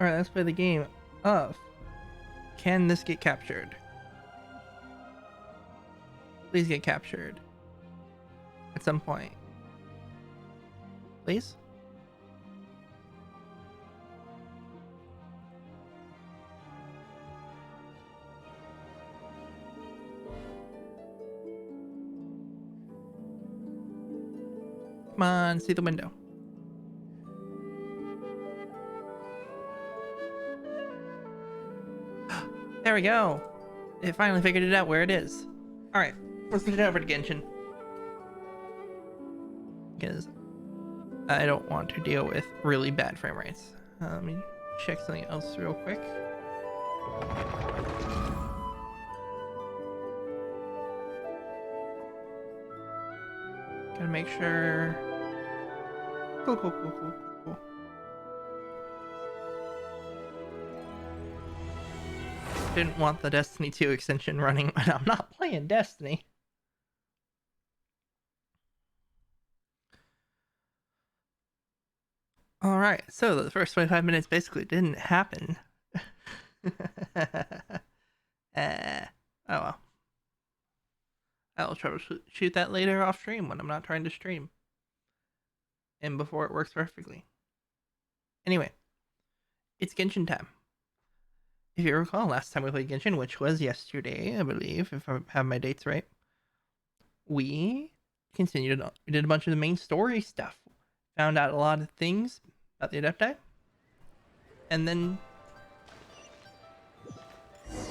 Alright, let's play the game of can this get captured? Please get captured. At some point. Please? Come on, see the window. There we go. It finally figured it out where it is. Alright, let's put it over to Genshin. Because I don't want to deal with really bad frame rates. Let me check something else real quick. Gotta make sure. Cool. Didn't want the Destiny 2 extension running when I'm not playing Destiny. Alright, so the first 25 minutes basically didn't happen. Oh well. I'll troubleshoot that later off stream when I'm not trying to stream. And before it works perfectly. Anyway, it's Genshin time. If you recall, last time we played Genshin, which was yesterday, I believe, if I have my dates right, we continued. We did a bunch of the main story stuff, found out a lot of things about the Adepti, and then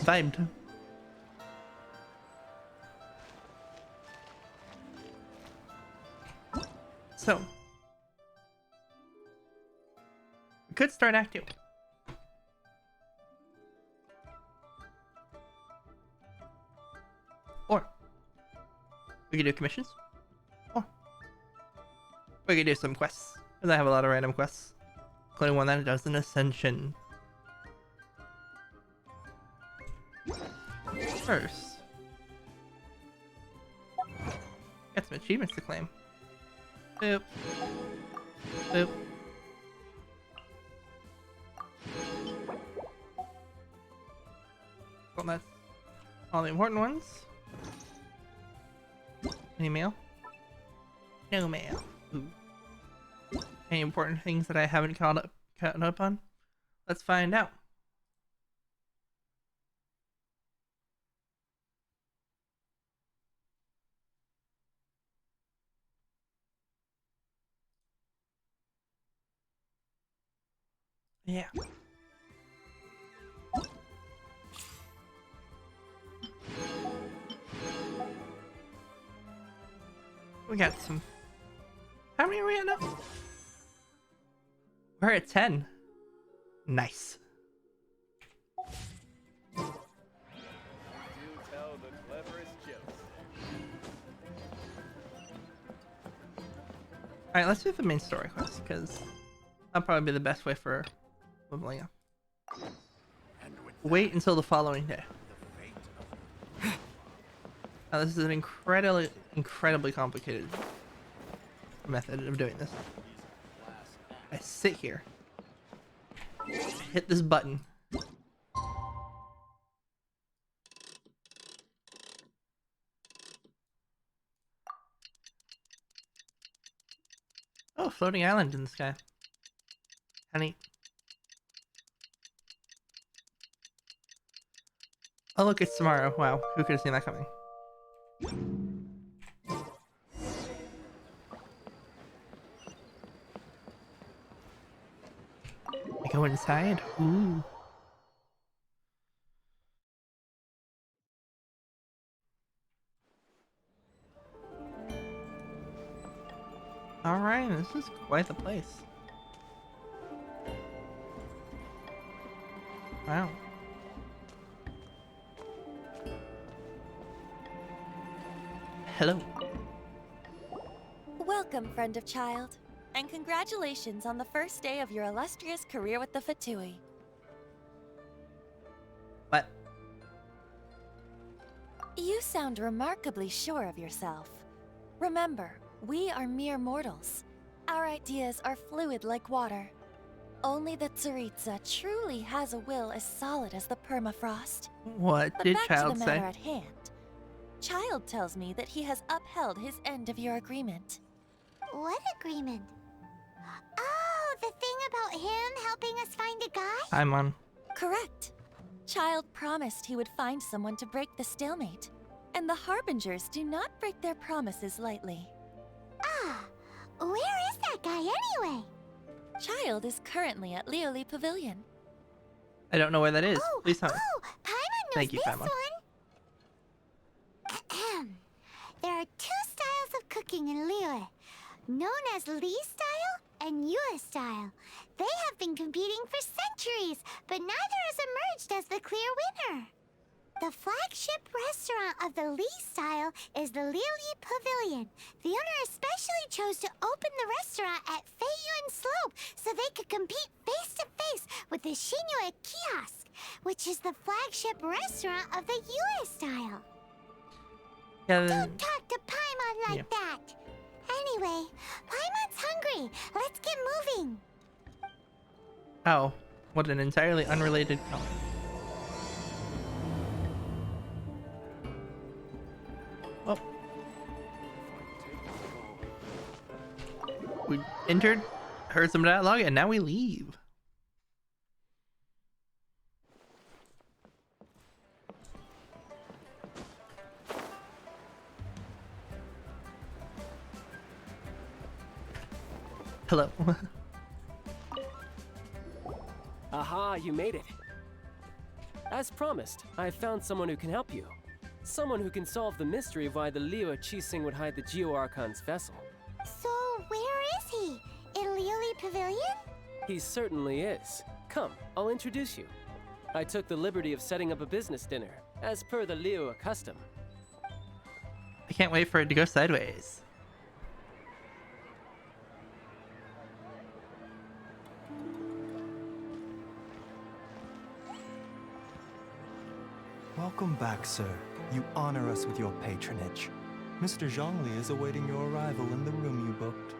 vibed. So, we could start Act 2. Or we could do commissions. Or we could do some quests. Because I have a lot of random quests. Including one that does an ascension. First, got some achievements to claim. Boop. Boop. Well, that's all the important ones. Any mail? No mail. Ooh. Any important things that I haven't caught up on? Let's find out. Yeah. We got some. How many are we at now? We're at 10. Nice. Alright, let's do the main story quest, because that'll probably be the best way for leveling up. Wait until the following day. Now, this is an incredibly complicated method of doing this. I sit here, hit this button, oh, floating island in the sky. How neat. Oh look, it's tomorrow. Wow, who could have seen that coming? I go inside? Ooh. Alright, this is quite the place. Wow. Hello. Welcome, friend of child, and congratulations on the first day of your illustrious career with the Fatui. What? You sound remarkably sure of yourself. Remember, we are mere mortals. Our ideas are fluid like water. only the Tsaritsa truly has a will as solid as the permafrost. What But did back Child to the say? matter at hand. Child tells me that he has upheld his end of your agreement. What agreement? Oh, the thing about him helping us find a guy? I'm on. Correct. Child promised he would find someone to break the stalemate. And the Harbingers do not break their promises lightly. Ah, where is that guy anyway? Child is currently at Liyue Pavilion. I don't know where that is. Oh, Please tell me. Paimon knows Thank you, this Paimon. one. There are two styles of cooking in Liyue, known as Li style and Yue style. They have been competing for centuries, but neither has emerged as the clear winner. The flagship restaurant of the Li style is the Liyue Pavilion. The owner especially chose to open the restaurant at Feiyuan Slope so they could compete face to face with the Xinyue Kiosk, which is the flagship restaurant of the Yue style. Yeah, Don't talk to Paimon like that. Anyway, Paimon's hungry. Let's get moving. oh, what an entirely unrelated comment. Oh. We entered, heard some dialogue, and now we leave. Hello. Aha, you made it. As promised, I have found someone who can help you. Someone who can solve the mystery of why the Liyue Qixing would hide the Geo-Archon's vessel. So, where is he? In Liyue Pavilion? He certainly is. Come, I'll introduce you. I took the liberty of setting up a business dinner, as per the Liyue custom. I can't wait for it to go sideways. Welcome back, sir. You honor us with your patronage. Mr. Zhongli is awaiting your arrival in the room you booked.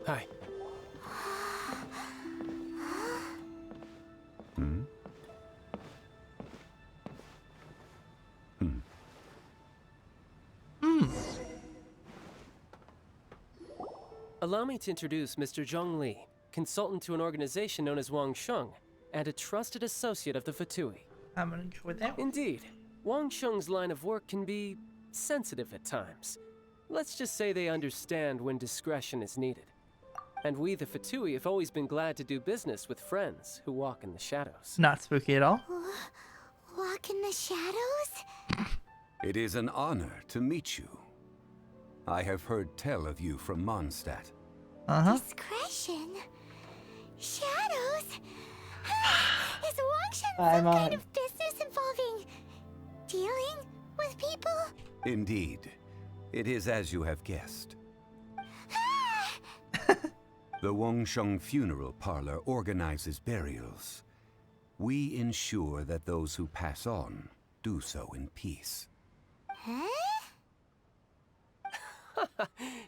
Hi. Allow me to introduce Mr. Zhongli, consultant to an organization known as Wang Sheng, and a trusted associate of the Fatui. I'm gonna go with that one. Indeed, Wang Sheng's line of work can be sensitive at times. Let's just say they understand when discretion is needed. And we, the Fatui, have always been glad to do business with friends who walk in the shadows. Not spooky at all. Walk in the shadows? It is an honor to meet you. I have heard tell of you from Mondstadt. Discretion? Shadows? Is Wang Shen I'm some kind on. of business involving dealing with people? Indeed, it is as you have guessed. The Wangsheng Funeral Parlor organizes burials. We ensure that those who pass on do so in peace. Huh?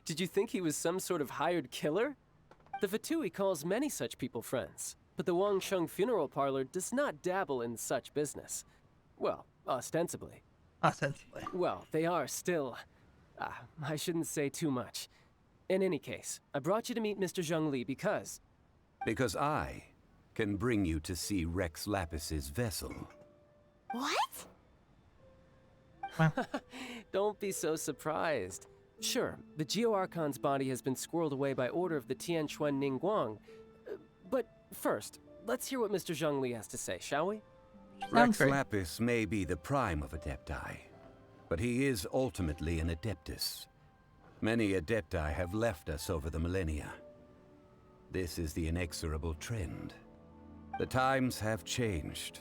Did you think he was some sort of hired killer? The Fatui calls many such people friends, but the Wangsheng Funeral Parlor does not dabble in such business. Well, ostensibly. Ostensibly. Well, they are still... I shouldn't say too much. In any case, I brought you to meet Mr. Zhongli because... Because I can bring you to see Rex Lapis's vessel. What? Don't be so surprised. Sure, the Geo-Archon's body has been squirreled away by order of the Tianquan Ningguang. But first, let's hear what Mr. Zhongli has to say, shall we? Rex great. Lapis may be the prime of Adepti, but he is ultimately an Adeptus. Many Adepti have left us over the millennia. This is the inexorable trend. The times have changed.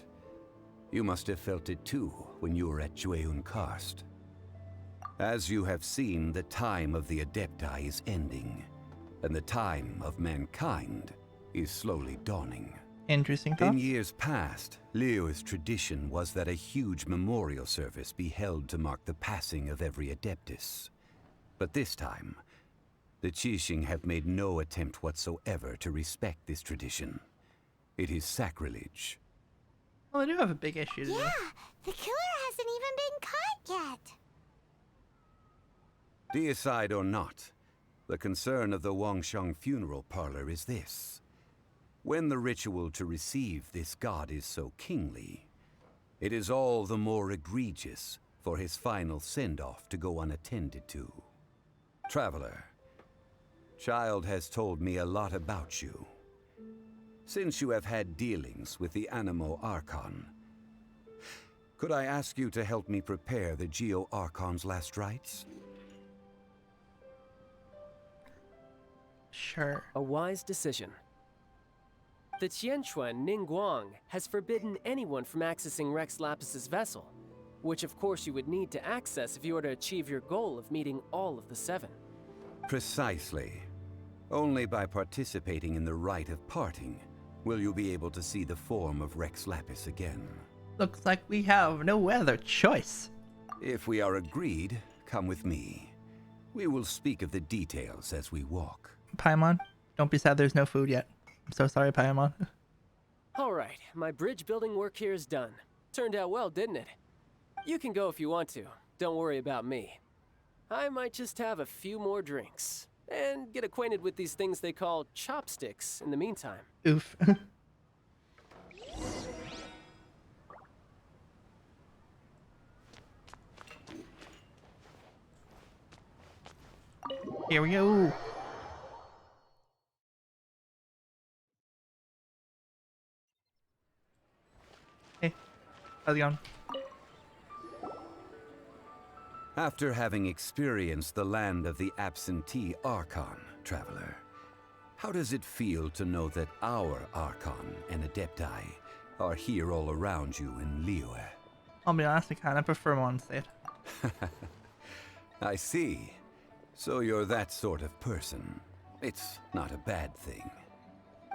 You must have felt it too when you were at Jueyun Karst. As you have seen, the time of the Adepti is ending, and the time of mankind is slowly dawning. Interesting In thoughts. years past, Liyue's tradition was that a huge memorial service be held to mark the passing of every Adeptus. But this time, the Qixing have made no attempt whatsoever to respect this tradition. It is sacrilege. Well, I do have a big issue to do. Yeah, the killer hasn't even been caught yet. Deicide or not, the concern of the Wangsheng funeral parlor is this. When the ritual to receive this god is so kingly, it is all the more egregious for his final send-off to go unattended to. Traveler, Child has told me a lot about you. Since you have had dealings with the Animo Archon, could I ask you to help me prepare the Geo Archon's last rites? Sure. A wise decision. The Tianquan Ningguang has forbidden anyone from accessing Rex Lapis's vessel, which of course you would need to access if you were to achieve your goal of meeting all of the seven. Precisely. Only by participating in the rite of parting will you be able to see the form of Rex Lapis again. Looks like we have no other choice. If we are agreed, come with me. We will speak of the details as we walk. Paimon, don't be sad there's no food yet. I'm so sorry, Paimon. Alright, my bridge building work here is done. Turned out well, didn't it? You can go if you want to. Don't worry about me. I might just have a few more drinks. And get acquainted with these things they call chopsticks in the meantime. Oof. Here we go. Hey, how's it going? After having experienced the land of the absentee Archon, Traveler, how does it feel to know that our Archon and Adepti are here all around you in Liyue? I'll be honest, I kind of prefer Mondstadt. I see. So you're that sort of person. It's not a bad thing.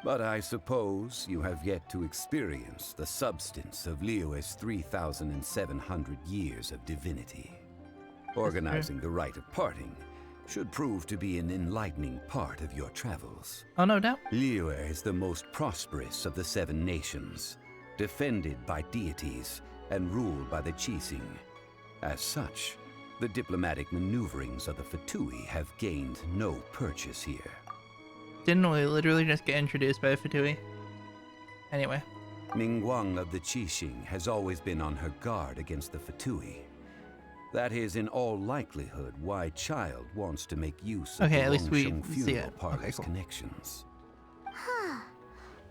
But I suppose you have yet to experience the substance of Liyue's 3,700 years of divinity. Organizing the rite of parting should prove to be an enlightening part of your travels. Oh, no doubt. Liyue is the most prosperous of the seven nations, defended by deities and ruled by the Qixing. As such, the diplomatic maneuverings of the Fatui have gained no purchase here. Didn't we literally just get introduced by a Fatui? Anyway. Ningguang of the Qixing has always been on her guard against the Fatui. That is in all likelihood why Child wants to make use of Okay, the at least we Longsheng see funeral it. parlor's Okay, cool. connections. Huh.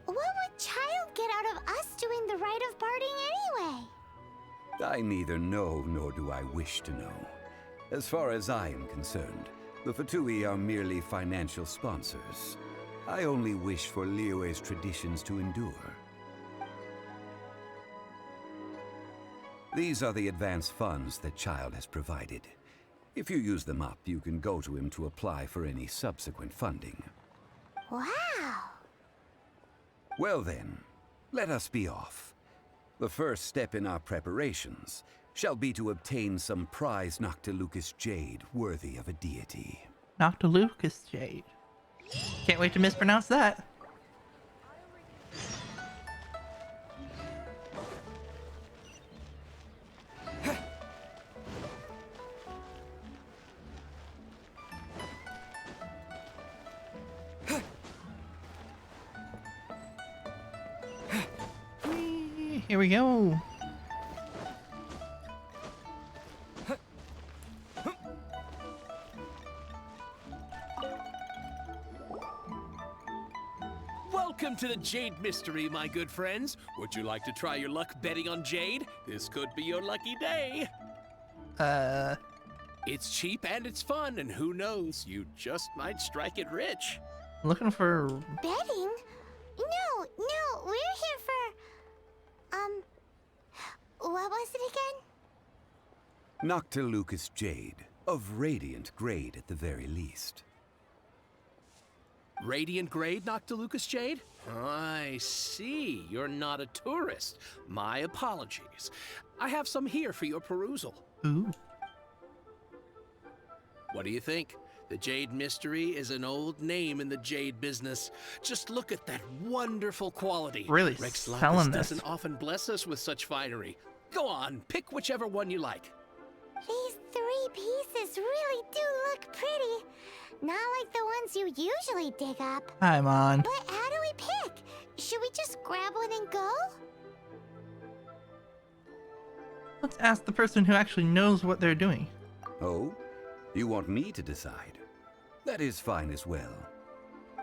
What would Child get out of us doing the rite of parting anyway? I neither know nor do I wish to know. As far as I am concerned, the Fatui are merely financial sponsors. I only wish for Liyue's traditions to endure. These are the advance funds that Child has provided. If you use them up, you can go to him to apply for any subsequent funding. Wow. Well then, let us be off. The first step in our preparations shall be to obtain some prize Noctilucus jade worthy of a deity. Noctilucus Jade. Can't wait to mispronounce that. Whee, here we go. Welcome to the Jade Mystery, my good friends. Would you like to try your luck betting on Jade? This could be your lucky day. It's cheap and it's fun, and who knows, you just might strike it rich. Looking for. Betting? No, we're here for... what was it again? Noctilucus jade, of radiant grade at the very least. Radiant grade, Noctilucous Jade? I see. You're not a tourist. My apologies. I have some here for your perusal. Ooh. What do you think? The Jade Mystery is an old name in the jade business. Just look at that wonderful quality. Really Rex selling Lapis this. doesn't often bless us with such finery. Go on, pick whichever one you like. These 3 pieces really do look pretty. Not like the ones you usually dig up. Hi, Mon. But how do we pick? Should we just grab one and go? Let's ask the person who actually knows what they're doing. Oh? You want me to decide? That is fine as well.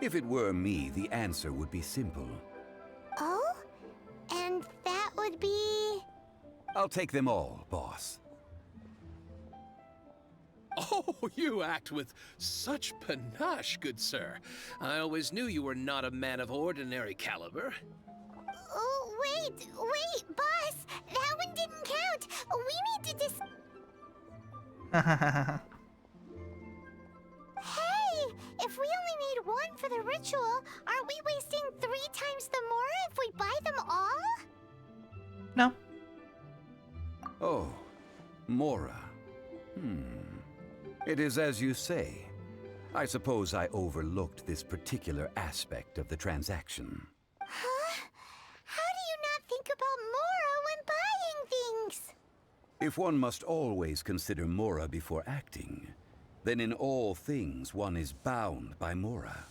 If it were me, the answer would be simple. Oh? And that would be... I'll take them all, boss. Oh, you act with such panache, good sir. I always knew you were not a man of ordinary caliber. Oh, wait, boss! That one didn't count! We need to Hey! If we only need one for the ritual, aren't we wasting 3 times the Mora if we buy them all? No. Oh, Mora. It is as you say. I suppose I overlooked this particular aspect of the transaction. Huh? How do you not think about Mora when buying things? If one must always consider Mora before acting, then in all things one is bound by Mora.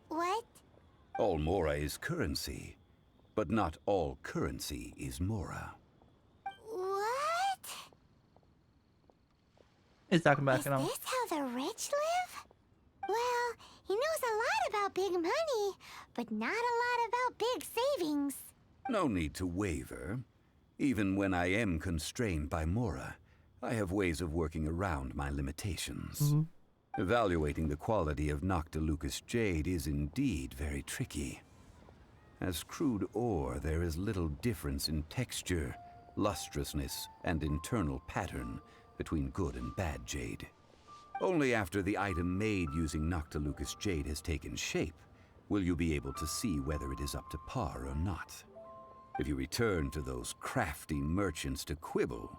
What? All Mora is currency, but not all currency is Mora. What? He's talking about Is economics. this how the rich live? Well, he knows a lot about big money, but not a lot about big savings. No need to waver. Even when I am constrained by Mora, I have ways of working around my limitations. Evaluating the quality of Noctilucous Jade is indeed very tricky. As crude ore, there is little difference in texture, lustrousness, and internal pattern between good and bad jade. Only after the item made using Noctilucous Jade has taken shape will you be able to see whether it is up to par or not. If you return to those crafty merchants to quibble,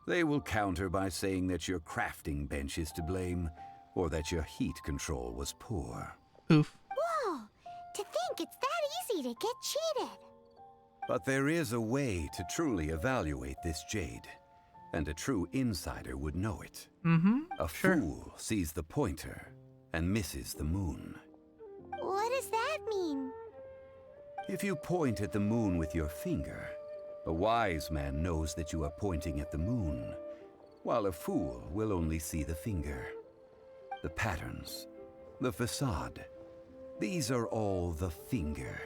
they will counter by saying that your crafting bench is to blame, or that your heat control was poor. Oof. Whoa! To think it's that easy to get cheated. But there is a way to truly evaluate this jade, and a true insider would know it. A Sure. fool sees the pointer and misses the moon. What does that mean? If you point at the moon with your finger, a wise man knows that you are pointing at the moon, while a fool will only see the finger. The patterns, the facade, these are all the finger.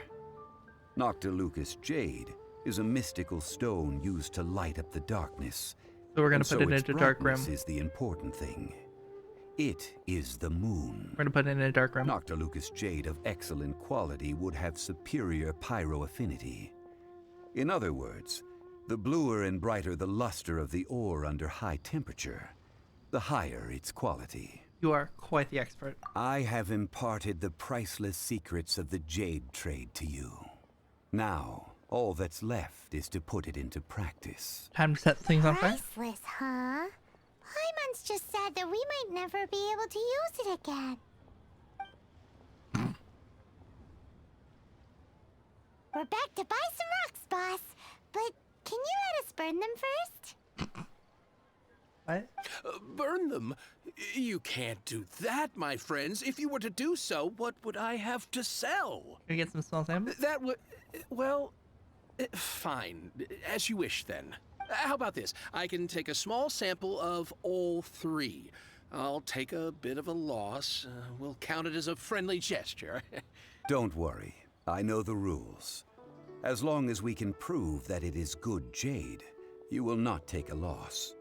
Noctilucous Jade is a mystical stone used to light up the darkness. So we're gonna and put it its into dark room. brightness is the important thing. It is the moon. We're gonna put it in a dark room. Noctilucous Jade of excellent quality would have superior pyro-affinity. In other words, the bluer and brighter the luster of the ore under high temperature, the higher its quality. You are quite the expert. I have imparted the priceless secrets of the jade trade to you. Now, all that's left is to put it into practice. Time to set things on fire. Priceless, huh? Paimon's just said that we might never be able to use it again. We're back to buy some rocks, boss. But can you let us burn them first? What? Burn them? You can't do that, my friends. If you were to do so, what would I have to sell? Can we get some small samples? That would... well... fine. As you wish, then. How about this? I can take a small sample of all 3. I'll take a bit of a loss. We'll count it as a friendly gesture. Don't worry, I know the rules. As long as we can prove that it is good jade, you will not take a loss.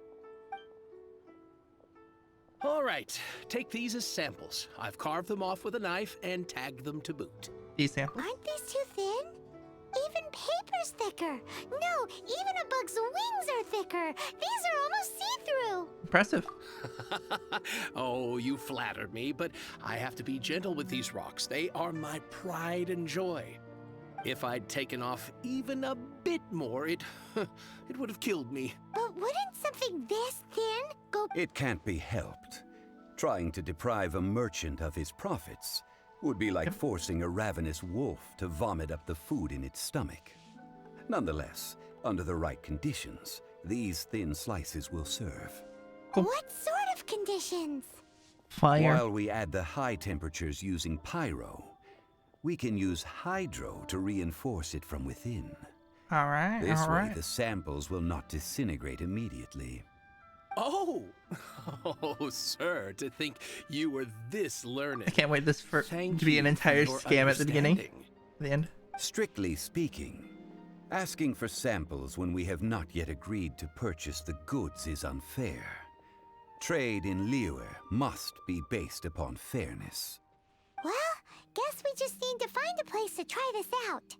All right, take these as samples. I've carved them off with a knife and tagged them to boot. These samples? Aren't these too thin? Even paper's thicker. No, even a bug's wings are thicker. These are almost see-through. impressive. Oh, you flatter me, but I have to be gentle with these rocks. They are my pride and joy. If I'd taken off even a bit more, it would have killed me. But wouldn't something this thin go... It can't be helped. Trying to deprive a merchant of his profits would be like forcing a ravenous wolf to vomit up the food in its stomach. Nonetheless, under the right conditions, these thin slices will serve. What sort of conditions? Fire. While we add the high temperatures using pyro, we can use hydro to reinforce it from within. All right. This all way, right. the samples will not disintegrate immediately. Oh! Oh, sir, to think you were this learned. I can't wait this to Thank be an you entire for your scam at the beginning, understanding. at the end. Strictly speaking, asking for samples when we have not yet agreed to purchase the goods is unfair. Trade in Liyue must be based upon fairness. Well, guess we just need to find a place to try this out.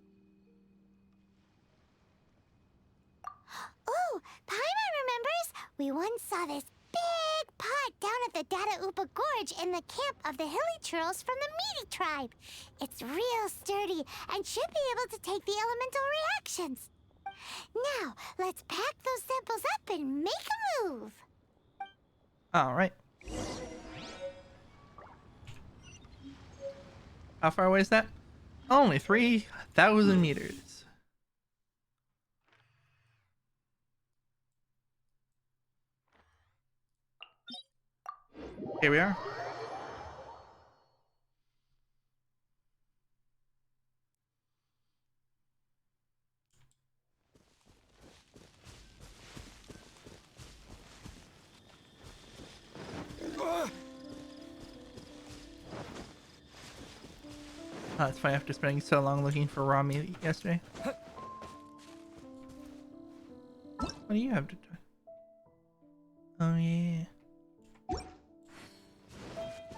Oh, Paimon remembers we once saw this big pot down at the Dada Upa Gorge in the camp of the hilly churls from the Meaty tribe. It's real sturdy and should be able to take the elemental reactions. Now, let's pack those samples up and make a move. All right. How far away is that? Only 3,000 meters. Here we are. Oh, it's funny after spending so long looking for raw meat yesterday. What do you have to do? Oh, yeah.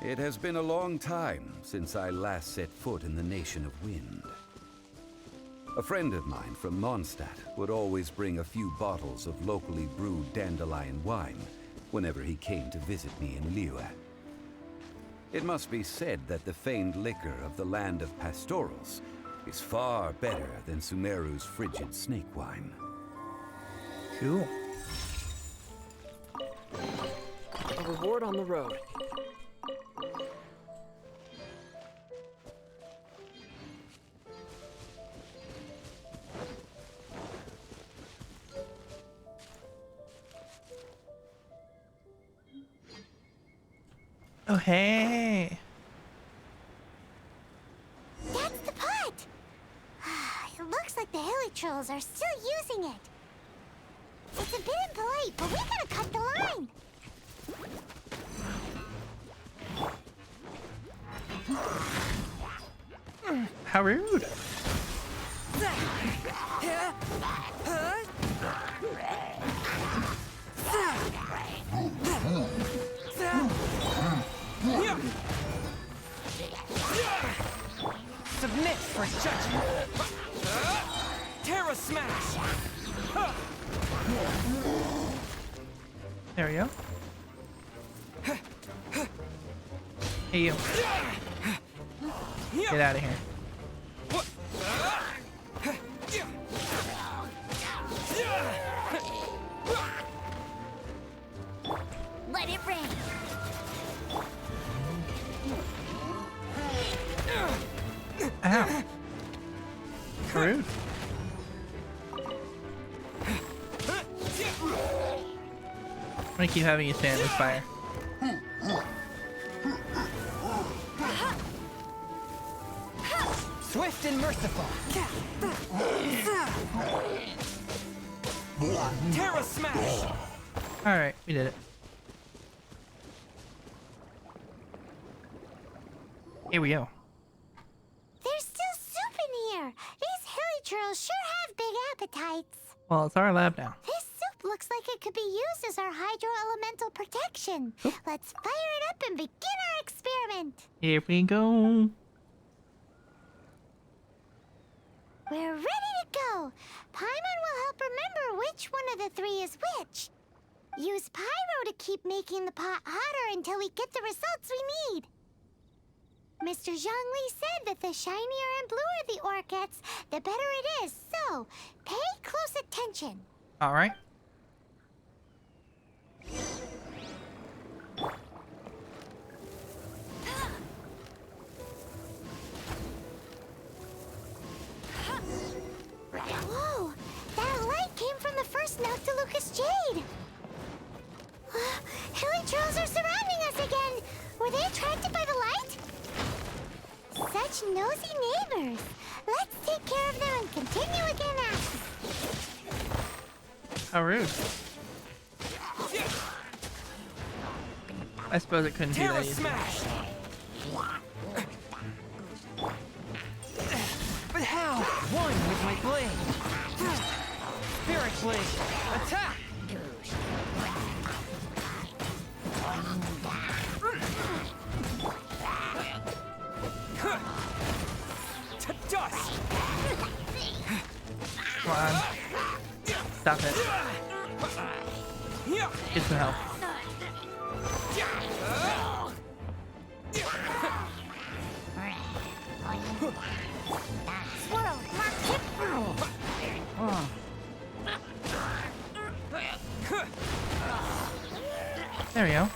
It has been a long time since I last set foot in the Nation of Wind. A friend of mine from Mondstadt would always bring a few bottles of locally brewed dandelion wine whenever he came to visit me in Liyue. It must be said that the famed liquor of the land of pastorals is far better than Sumeru's frigid snake wine. Cool. A reward on the road. Oh, hey. That's the pot! It looks like the hilly trolls are still using it. It's a bit impolite, but we gotta cut the line. How rude. Submit for judgment. Terra Smash. There we go. Hey, you. Get out of here. Let it rain. Ow. Rude. I'm gonna keep having you stand in this fire. Swift and merciful. Terra Smash. Alright, we did it. Here we go. There's still soup in here. These hilly churls sure have big appetites. Well, it's our lab now. This soup looks like it could be used as our hydro-elemental protection. Let's fire it up and begin our experiment. Here we go. We're ready to go. Paimon will help remember which one of the three is which. Use pyro to keep making the pot hotter until we get the results we need. Mr. Zhongli said that the shinier and bluer the ore gets, the better it is. So, pay close attention. All right. Whoa! That light came from the first Noctilucous Jade! Hilichurls are surrounding us again! Were they attracted by the light? Such nosy neighbors! Let's take care of them and continue again after. How rude. I suppose it couldn't be that Terra easy. Smash! But how? One with my blade. Spirit Blade, attack! To dust! Come on. Stop it. Get some help. Swirl, mark tip. There we go.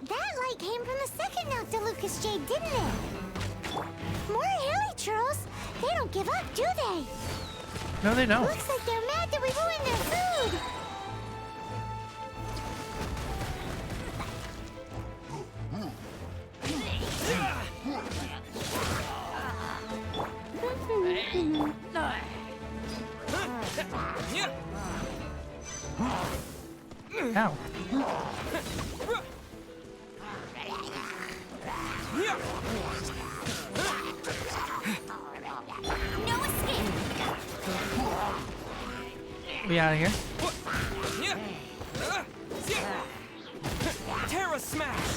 That light came from the second Noctilucous Jade, didn't it? More Hilichurls? They don't give up, do they? No, they don't. Looks like they're mad that we ruined their food. Ow. No escape. We out of here. Terra Smash!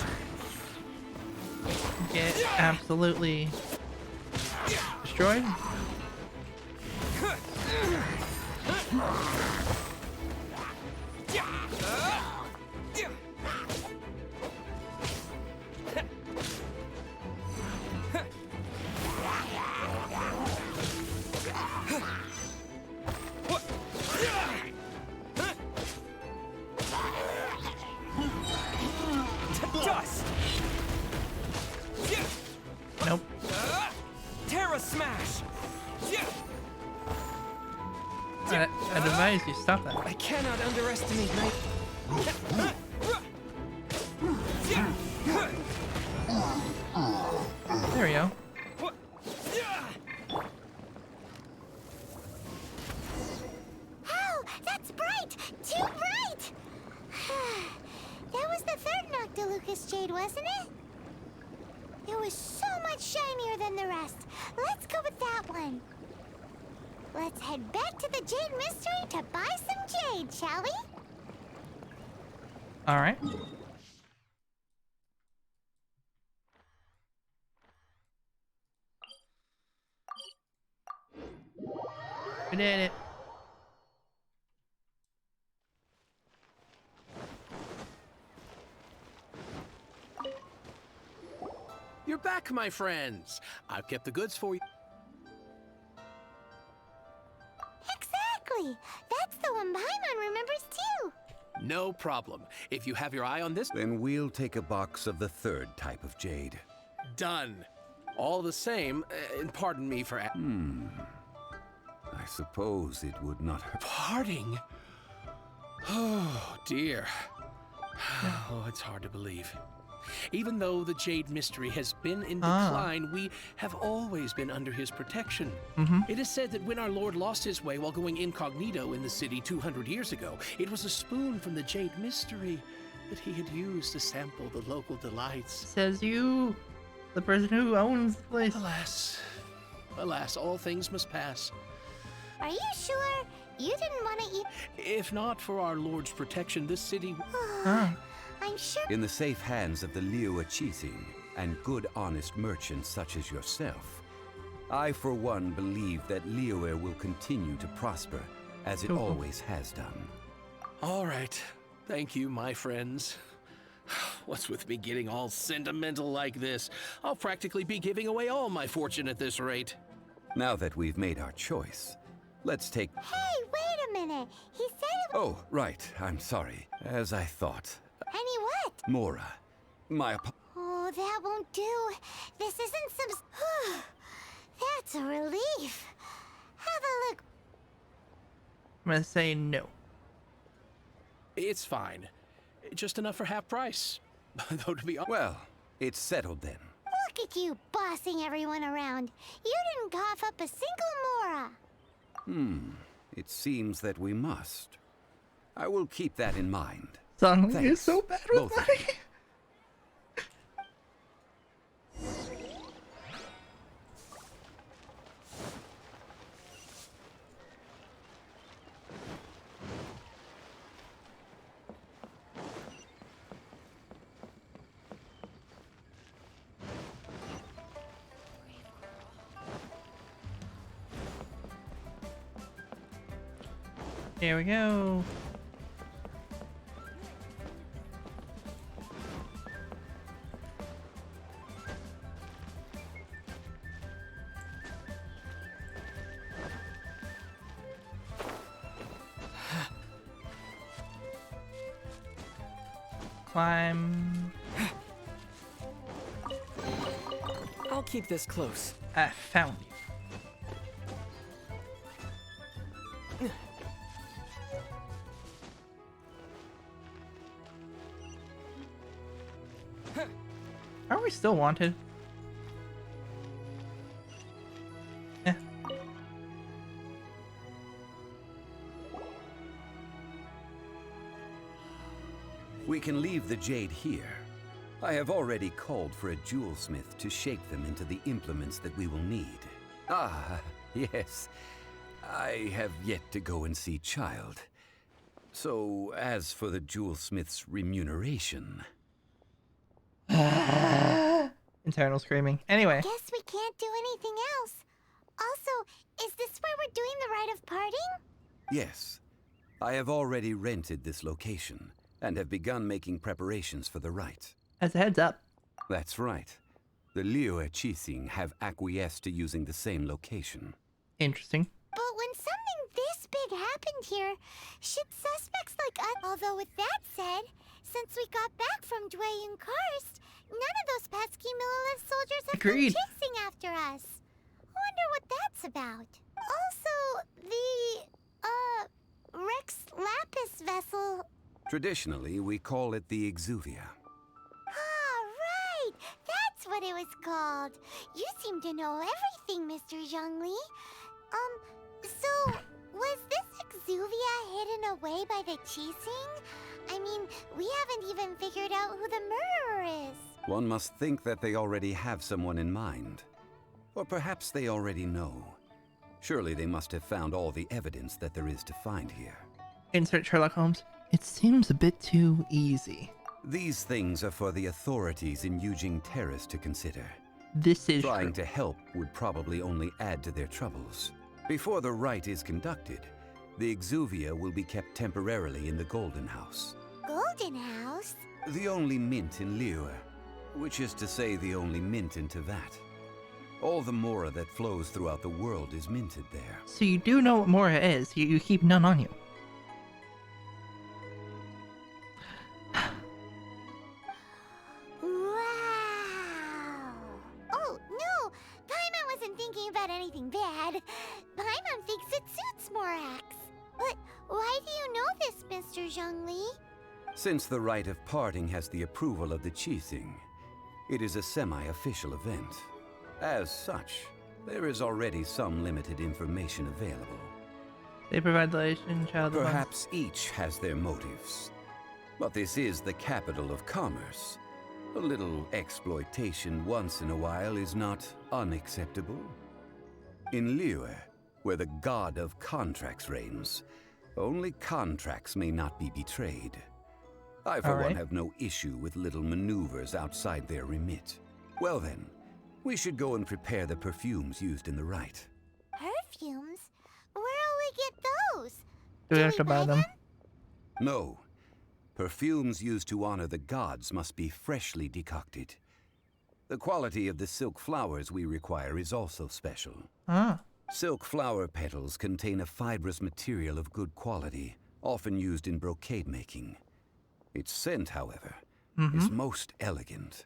Get absolutely destroyed. Dust! Nope. Terra Smash! I advise you stop that. I cannot underestimate my... There we go. Oh, that's bright! Too bright! That was the third Noctilucous Jade, wasn't it? It was so much shinier than the rest. Let's go with that one. Let's head back to the Jade Mystery to buy some jade, shall we? All right. We did it. You're back, my friends. I've kept the goods for you. Exactly! That's the one Paimon remembers too! No problem. If you have your eye on this, Then we'll take a box of the third type of jade. done. All the same, and pardon me for... I suppose it would not hurt. Parting? Oh, dear. Oh, it's hard to believe. Even though the Jade Mystery has been in decline, we have always been under his protection. It is said that when our Lord lost his way while going incognito in the city 200 years ago, it was a spoon from the Jade Mystery that he had used to sample the local delights. Says you, the person who owns the place. Alas, alas, all things must pass. Are you sure you didn't want to eat? If not for our Lord's protection, this city... I'm sure. In the safe hands of the Liyue and good honest merchants such as yourself, I, for one, believe that Liyue will continue to prosper, as it Cool. always has done. All right. Thank you, my friends. What's with me getting all sentimental like this? I'll practically be giving away all my fortune at this rate. Now that we've made our choice, let's take... Hey, wait a minute. He said it. Oh, right. I'm sorry. As I thought. Any what? Mora. My Oh, that won't do. This isn't some. That's a relief. Have a look. I'm gonna say no. It's fine. Just enough for half price. Though to be honest... Well, it's settled then. Look at you bossing everyone around. You didn't cough up a single Mora. It seems that we must. I will keep that in mind. Zhongli is Thanks, so bad with both of money. Here we go. Climb. I'll keep this close. I found you. Are we still wanted? Yeah. We can leave the jade here. I have already called for a jewelsmith to shape them into the implements that we will need. Ah, yes. I have yet to go and see Child. So, as for the jewelsmith's remuneration... Internal screaming. Anyway. Guess we can't do anything else. Also, is this where we're doing the rite of parting? Yes. I have already rented this location, and have begun making preparations for the rite. As a heads up. That's right. The Liyue Qixing have acquiesced to using the same location. Interesting. But when something this big happened here, should suspects like us... Although with that said, since we got back from Dwayne Karst, none of those pesky Millelith soldiers have Agreed. come chasing after us. Wonder what that's about. Also, the, Rex Lapis vessel... Traditionally, we call it the Exuvia. Ah, right! That's what it was called. You seem to know everything, Mr. Zhongli. So, was this Exuvia hidden away by the Qixing? I mean, we haven't even figured out who the murderer is. One must think that they already have someone in mind. Or perhaps they already know. Surely they must have found all the evidence that there is to find here. Insert Sherlock Holmes. It seems a bit too easy. These things are for the authorities in Yujing Terrace to consider. This is Trying true. to help would probably only add to their troubles. Before the rite is conducted, the Exuvia will be kept temporarily in the Golden House. Golden House? The only mint in Liyue, which is to say the only mint in Tevat. All the Mora that flows throughout the world is minted there. So you do know what Mora is. You keep none on you. Wow! Oh, no! Paimon wasn't thinking about anything bad. Paimon thinks it suits Morax. But why do you know this, Mr. Zhongli? Since the rite of parting has the approval of the Qixing, it is a semi-official event. As such, there is already some limited information available. They provide the Lation Child. Perhaps each has their motives. But this is the capital of commerce. A little exploitation once in a while is not unacceptable. In Liyue, where the god of contracts reigns, only contracts may not be betrayed. I, for one, have no issue with little maneuvers outside their remit. Well then, We should go and prepare the perfumes used in the rite. Perfumes? Where'll we get those? Do we have to buy them? No. Perfumes used to honor the gods must be freshly decocted. The quality of the silk flowers we require is also special. Ah. Silk flower petals contain a fibrous material of good quality, often used in brocade making. Its scent, however, is most elegant,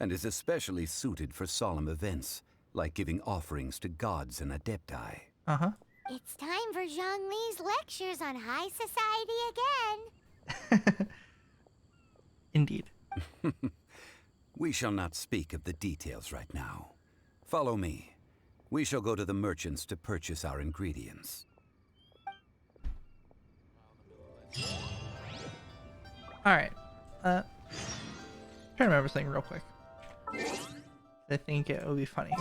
and is especially suited for solemn events, like giving offerings to gods and adepti. Uh-huh. It's time for Zhongli's lectures on high society again. Indeed. We shall not speak of the details right now. Follow me. We shall go to the merchants to purchase our ingredients. Alright. Trying to remember something real quick. I think it would be funny.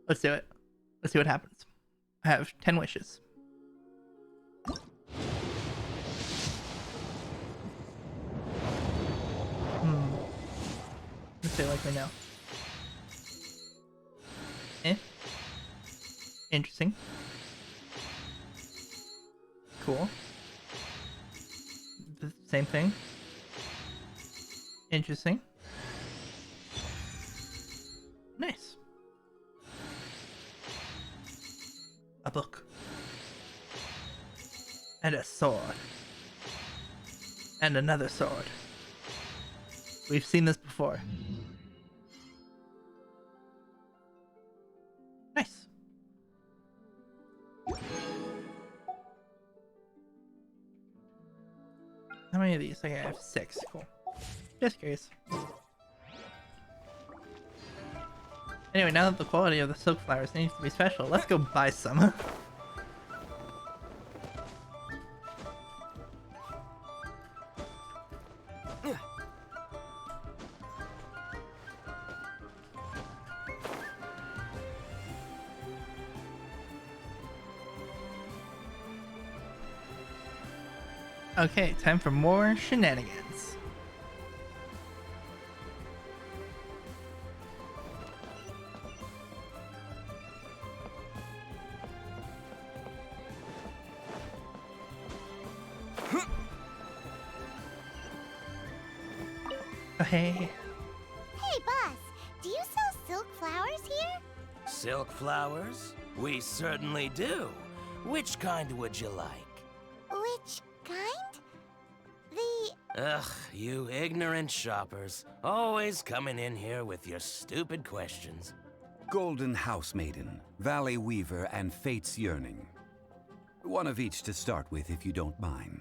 Let's do it. Let's see what happens. I have 10 wishes. Let's say like right now. Interesting. Cool. The same thing. Interesting. Nice. A book. And a sword. And another sword. We've seen this before. Nice. How many of these? Okay, I have 6. Cool. Just curious. Anyway, now that the quality of the silk flowers needs to be special, let's go buy some. Okay, time for more shenanigans. Oh, hey. Hey, boss, do you sell silk flowers here? Silk flowers? We certainly do. Which kind would you like? Which kind? Ugh, you ignorant shoppers. Always coming in here with your stupid questions. Golden Housemaiden, Valley Weaver, and Fate's Yearning. One of each to start with, if you don't mind.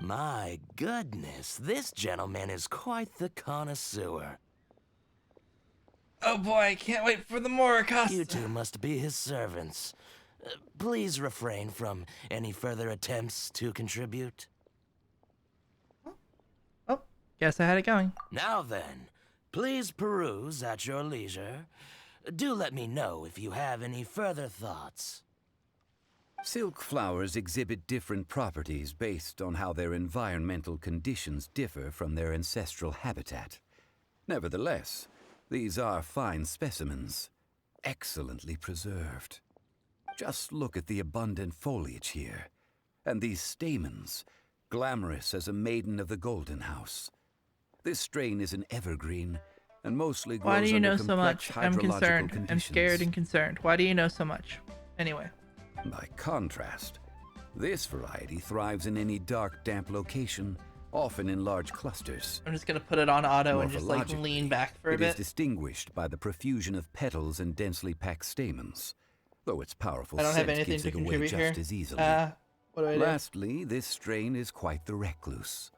My goodness, this gentleman is quite the connoisseur. Oh boy, I can't wait for the Moricas. You two must be his servants. Please refrain from any further attempts to contribute. Oh, guess I had it going. Now then, please peruse at your leisure. Do let me know if you have any further thoughts. Silk flowers exhibit different properties based on how their environmental conditions differ from their ancestral habitat. Nevertheless, these are fine specimens, excellently preserved. Just look at the abundant foliage here, and these stamens, glamorous as a maiden of the Golden House. This strain is an evergreen, and mostly grows Why do you under know so complex much? I'm hydrological concerned. conditions. I'm scared and concerned. Why do you know so much? Anyway. By contrast, this variety thrives in any dark, damp location, often in large clusters. I'm just gonna put it on auto and just like Morphologically, lean back for a It is bit. distinguished by the profusion of petals and densely packed stamens, though its powerful I don't have scent anything gives to it away contribute just here. as easily. What do I do? Lastly, this strain is quite the recluse.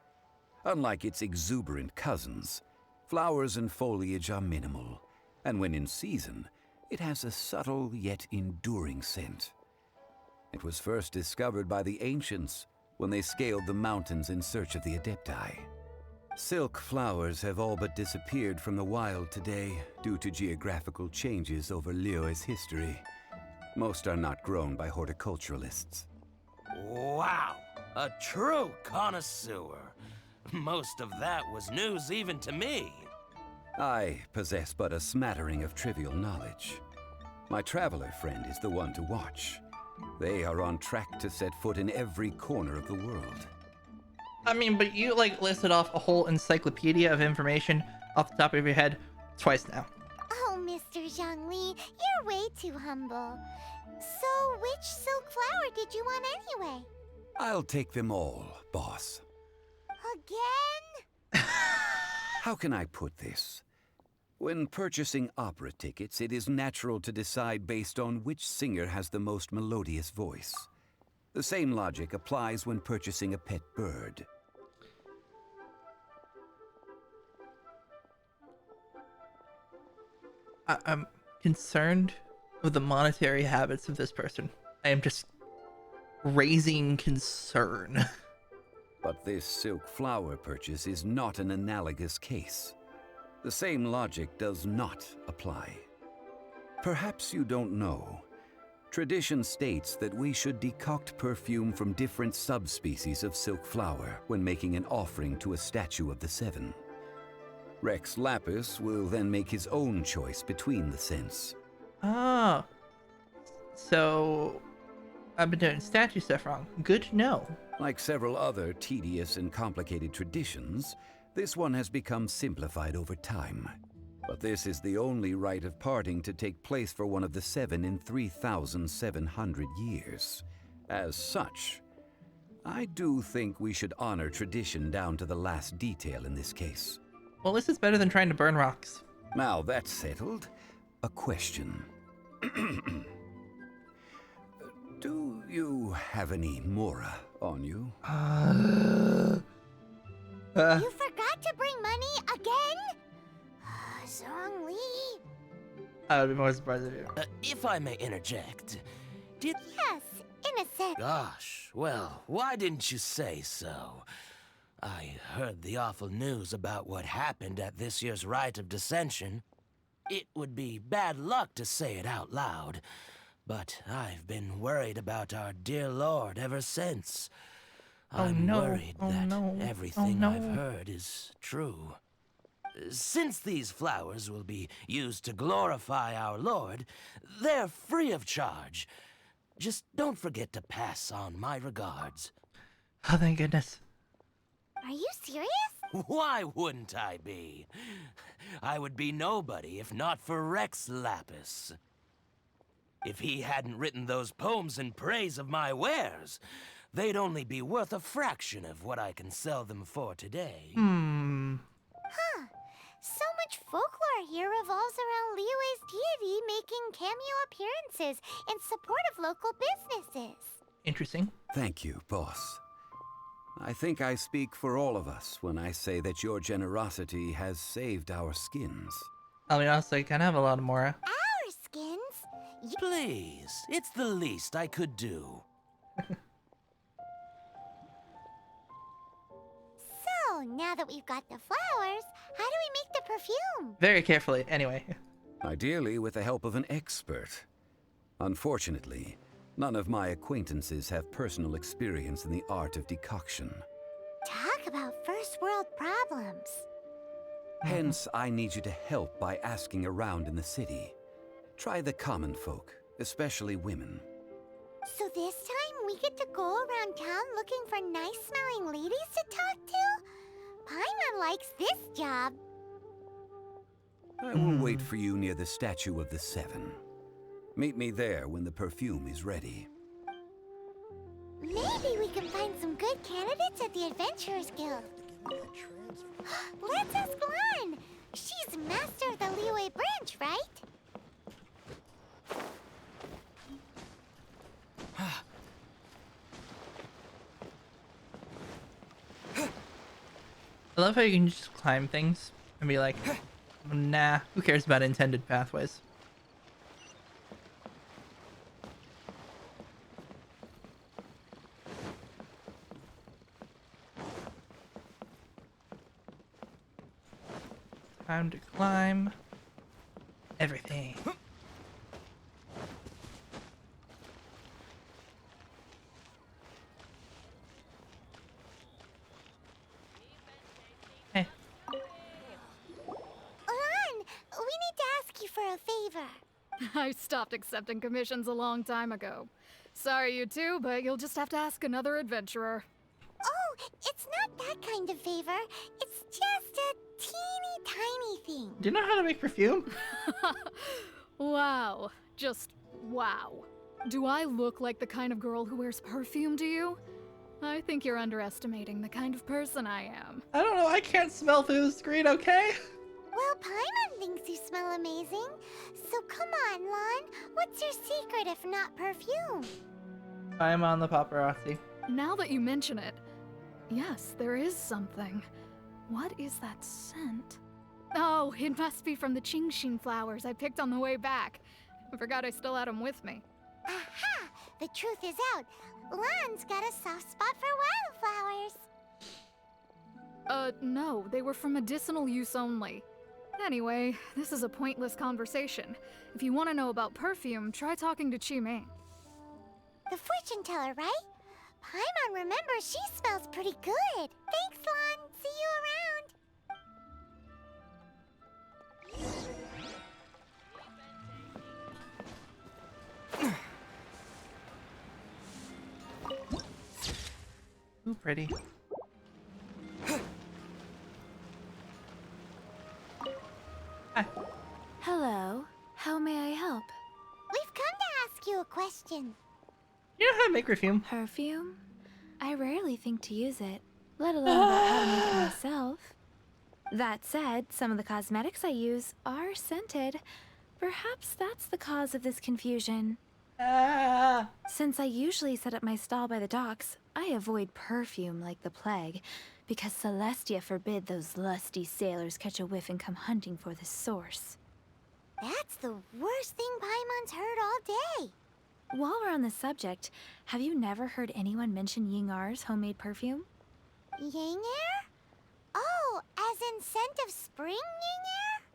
Unlike its exuberant cousins, flowers and foliage are minimal, and when in season, it has a subtle yet enduring scent. It was first discovered by the ancients when they scaled the mountains in search of the Adepti. Silk flowers have all but disappeared from the wild today due to geographical changes over Liyue's history. Most are not grown by horticulturalists. Wow! A true connoisseur. Most of that was news even to me. I possess but a smattering of trivial knowledge. My traveler friend is the one to watch. They are on track to set foot in every corner of the world. I mean, but you like listed off a whole encyclopedia of information off the top of your head twice now. Oh, Mr. Zhongli, you're way too humble. So, which silk flower did you want anyway? I'll take them all, boss. Again? How can I put this? When purchasing opera tickets, it is natural to decide based on which singer has the most melodious voice. The same logic applies when purchasing a pet bird. I'm concerned with the monetary habits of this person. I am just raising concern. But this silk flower purchase is not an analogous case. The same logic does not apply. Perhaps you don't know. Tradition states that we should decoct perfume from different subspecies of silk flower when making an offering to a statue of the Seven. Rex Lapis will then make his own choice between the scents. Ah. So, I've been doing statue stuff wrong. Good to know. Like several other tedious and complicated traditions, this one has become simplified over time. But this is the only rite of parting to take place for one of the Seven in 3,700 years. As such, I do think we should honor tradition down to the last detail in this case. Well, this is better than trying to burn rocks. Now that's settled, a question. Do you have any Mora on you? You forgot to bring money again? Zhongli. I would be more surprised if you. If I may interject, did... Yes, in a sense. Gosh, well, why didn't you say so? I heard the awful news about what happened at this year's Rite of Dissension. It would be bad luck to say it out loud, but I've been worried about our dear Lord ever since. I'm worried that everything I've heard is true. Since these flowers will be used to glorify our Lord, they're free of charge. Just don't forget to pass on my regards. Oh, thank goodness. Are you serious? Why wouldn't I be? I would be nobody if not for Rex Lapis. If he hadn't written those poems in praise of my wares, they'd only be worth a fraction of what I can sell them for today. Huh. So much folklore here revolves around Liyue's deity making cameo appearances in support of local businesses. Interesting. Thank you, boss. I think I speak for all of us when I say that your generosity has saved our skins. I mean, honestly, I kind of have a lot of Mora. Our skins? Please, it's the least I could do. So, now that we've got the flowers, how do we make the perfume? Very carefully, anyway. Ideally with the help of an expert. Unfortunately, none of my acquaintances have personal experience in the art of decoction. Talk about first world problems. Hence, I need you to help by asking around in the city. Try the common folk, especially women. So this time we get to go around town looking for nice-smelling ladies to talk to? Paimon likes this job. I will wait for you near the statue of the Seven. Meet me there when the perfume is ready. Maybe we can find some good candidates at the Adventurers Guild. Let's ask Lan. She's master of the Liyue branch, right? I love how you can just climb things and be like, nah, who cares about intended pathways? Time to climb everything. for a favor. I stopped accepting commissions a long time ago. Sorry, you two, but you'll just have to ask another adventurer. Oh, it's not that kind of favor. It's just a teeny tiny thing. Do you know how to make perfume? Wow. Just wow. Do I look like the kind of girl who wears perfume to you? I think you're underestimating the kind of person I am. I don't know. I can't smell through the screen, okay? Well, Paimon thinks you smell amazing. So come on, Lon. What's your secret if not perfume? I'm on the paparazzi. Now that you mention it, yes, there is something. What is that scent? Oh, it must be from the Qingxin flowers I picked on the way back. I forgot I still had them with me. Aha! The truth is out. Lon's got a soft spot for wildflowers. No, they were for medicinal use only. Anyway, this is a pointless conversation. If you want to know about perfume, try talking to Qimei. The fortune teller, right? Paimon remembers she smells pretty good. Thanks, Lon. See you around. Ooh, pretty. Hi. Hello. How may I help? We've come to ask you a question. You know how to make perfume? Perfume? I rarely think to use it, let alone about how to make it myself. That said, some of the cosmetics I use are scented. Perhaps that's the cause of this confusion. Since I usually set up my stall by the docks, I avoid perfume like the plague, because Celestia forbid those lusty sailors catch a whiff and come hunting for the source. That's the worst thing Paimon's heard all day. While we're on the subject, have you never heard anyone mention Yingar's homemade perfume? Yingar? Oh, as in scent of spring Yingar?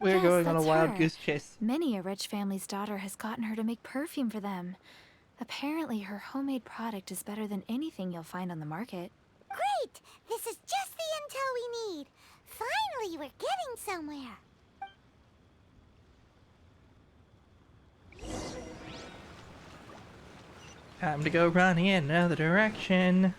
We're Yes, going on a that's wild her. goose chase. Many a rich family's daughter has gotten her to make perfume for them. Apparently, her homemade product is better than anything you'll find on the market. Great! This is just the intel we need. Finally, we're getting somewhere. Time to go running in another direction.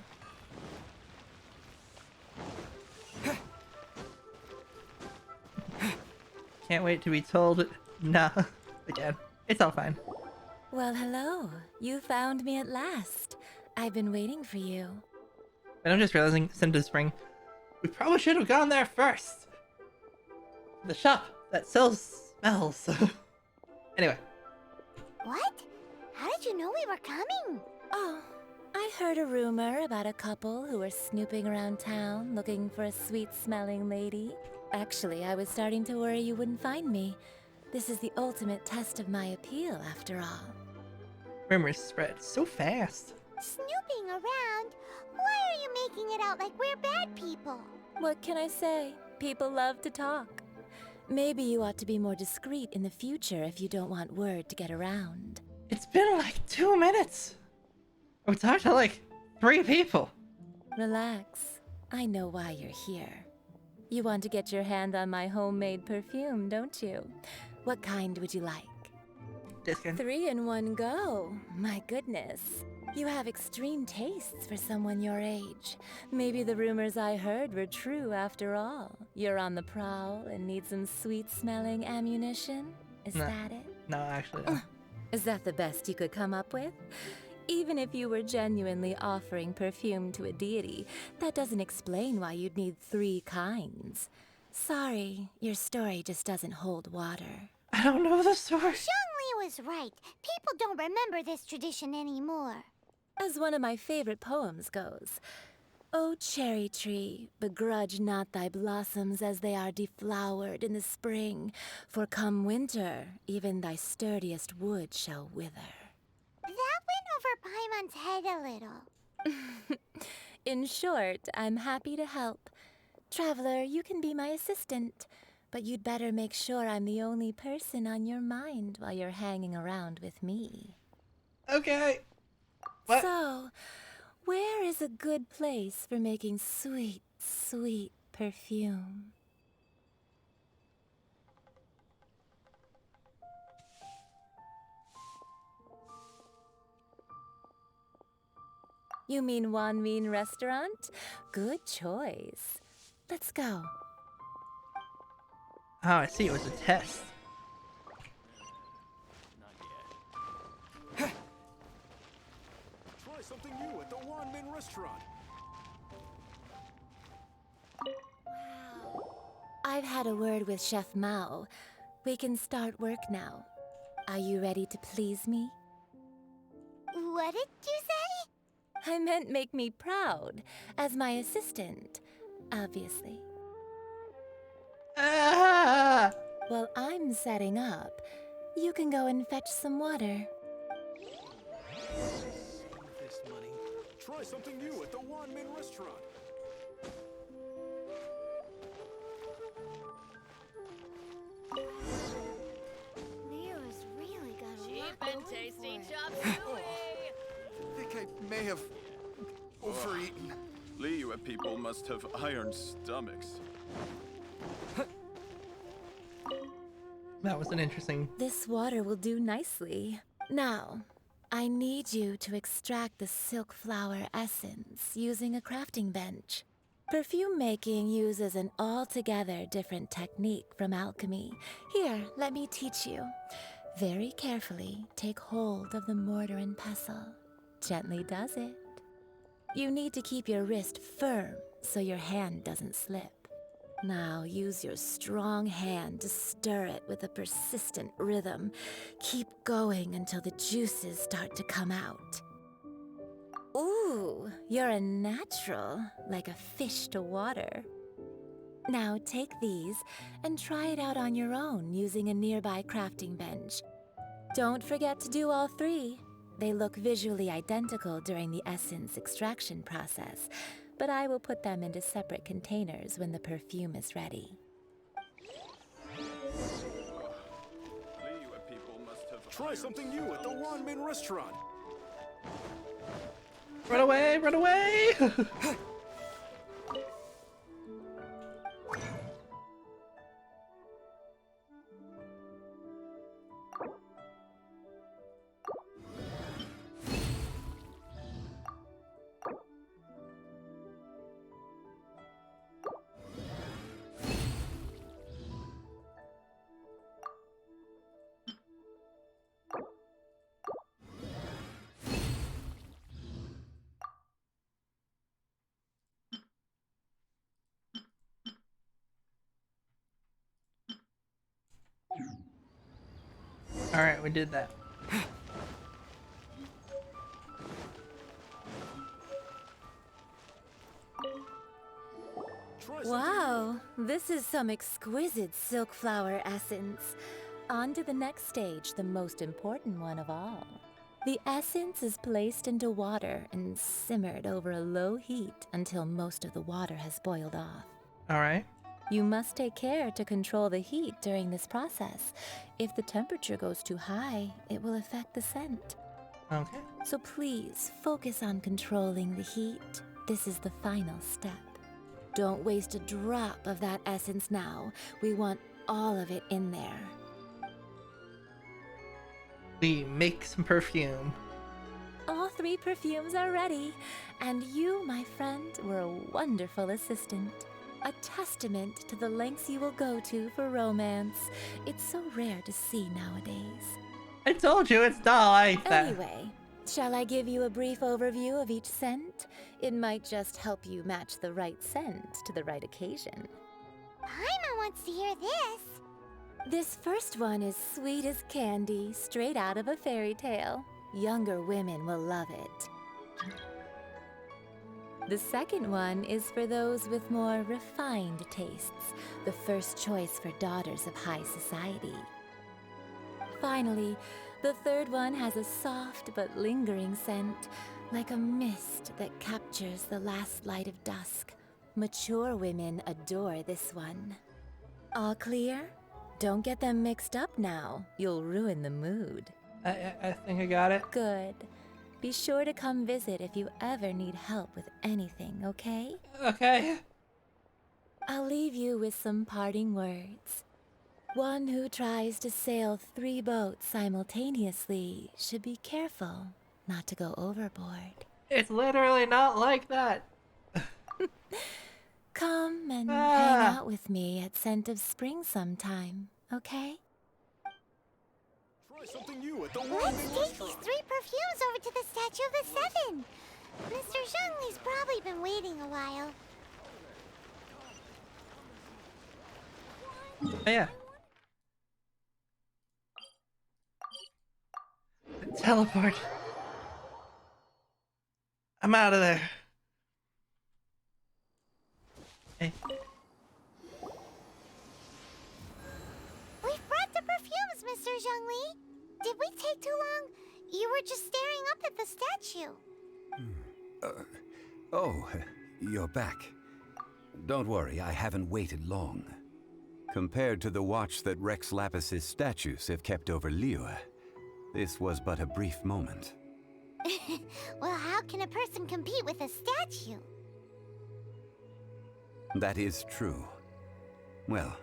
Can't wait to be told nah again. It's all fine. Well, hello. You found me at last. I've been waiting for you. And I'm just realizing, Cinder's Spring, we probably should have gone there first. The shop that sells smells. Anyway. What? How did you know we were coming? Oh, I heard a rumor about a couple who were snooping around town looking for a sweet-smelling lady. Actually, I was starting to worry you wouldn't find me. This is the ultimate test of my appeal, after all. Rumors spread so fast. Snooping around? Why are you making it out like we're bad people? What can I say? People love to talk. Maybe you ought to be more discreet in the future if you don't want word to get around. It's been like 2 minutes. We talked to like 3 people. Relax. I know why you're here. You want to get your hand on my homemade perfume, don't you? What kind would you like? Discount. 3 in one go. My goodness. You have extreme tastes for someone your age. Maybe the rumors I heard were true after all. You're on the prowl and need some sweet-smelling ammunition? Is No. that it? No, actually, no. Is that the best you could come up with? Even if you were genuinely offering perfume to a deity, that doesn't explain why you'd need 3 kinds. Sorry, your story just doesn't hold water. I don't know the story. Zhongli was right. People don't remember this tradition anymore. As one of my favorite poems goes, O cherry tree, begrudge not thy blossoms as they are deflowered in the spring, for come winter, even thy sturdiest wood shall wither. That went over Paimon's head a little. In short, I'm happy to help. Traveler, you can be my assistant, but you'd better make sure I'm the only person on your mind while you're hanging around with me. Okay. What? So, where is a good place for making sweet, sweet perfume? You mean Wanmin Restaurant? Good choice. Let's go. Oh, I see. It was a test. Try something new at the Wanmin Restaurant. I've had a word with Chef Mao. We can start work now. Are you ready to please me? What did you say? I meant make me proud, as my assistant, obviously. Ah! While I'm setting up, you can go and fetch some water. This money. Try something new at the Wanmin Restaurant. Liyue's really got a Cheap lot and going tasty for it. chop suey. I think I may have overeaten. Liyue people must have iron stomachs. That was an interesting. This water will do nicely. Now, I need you to extract the silk flower essence using a crafting bench. Perfume making uses an altogether different technique from alchemy. Here, let me teach you. Very carefully, take hold of the mortar and pestle. Gently does it. You need to keep your wrist firm so your hand doesn't slip. Now use your strong hand to stir it with a persistent rhythm. Keep going until the juices start to come out. Ooh, you're a natural, like a fish to water. Now take these and try it out on your own using a nearby crafting bench. Don't forget to do all three. They look visually identical during the essence extraction process, but I will put them into separate containers when the perfume is ready. Liyue people must have Try something new at the Wanmin Restaurant. Run away! Run away! Alright, we did that. Wow, this is some exquisite silk flower essence. On to the next stage, the most important one of all. The essence is placed into water and simmered over a low heat until most of the water has boiled off. Alright. You must take care to control the heat during this process. If the temperature goes too high, it will affect the scent. Okay. So please focus on controlling the heat. This is the final step. Don't waste a drop of that essence now. We want all of it in there. We make some perfume. All three perfumes are ready, and you, my friend, were a wonderful assistant. A testament to the lengths you will go to for romance. It's so rare to see nowadays. I told you it's not like that. Anyway, shall I give you a brief overview of each scent? It might just help you match the right scent to the right occasion. Paimon wants to hear this. This first one is sweet as candy, straight out of a fairy tale. Younger women will love it. The second one is for those with more refined tastes, the first choice for daughters of high society. Finally, the third one has a soft but lingering scent, like a mist that captures the last light of dusk. Mature women adore this one. All clear? Don't get them mixed up now. You'll ruin the mood. I think I got it. Good. Be sure to come visit if you ever need help with anything, okay? Okay. I'll leave you with some parting words. One who tries to sail 3 boats simultaneously should be careful not to go overboard. It's literally not like that. Come and hang Ah. out with me at Scent of Spring sometime, okay? Try something new at the Let's take these 3 perfumes over to the Statue of the Seven. Mr. Zhongli's probably been waiting a while. Oh, yeah. Teleport. I'm out of there. Hey. We've brought the perfumes, Mr. Zhongli. Did we take too long? You were just staring up at the statue. Oh, you're back. Don't worry, I haven't waited long. Compared to the watch that Rex Lapis's statues have kept over Liyue, this was but a brief moment. Well, how can a person compete with a statue? That is true. Well,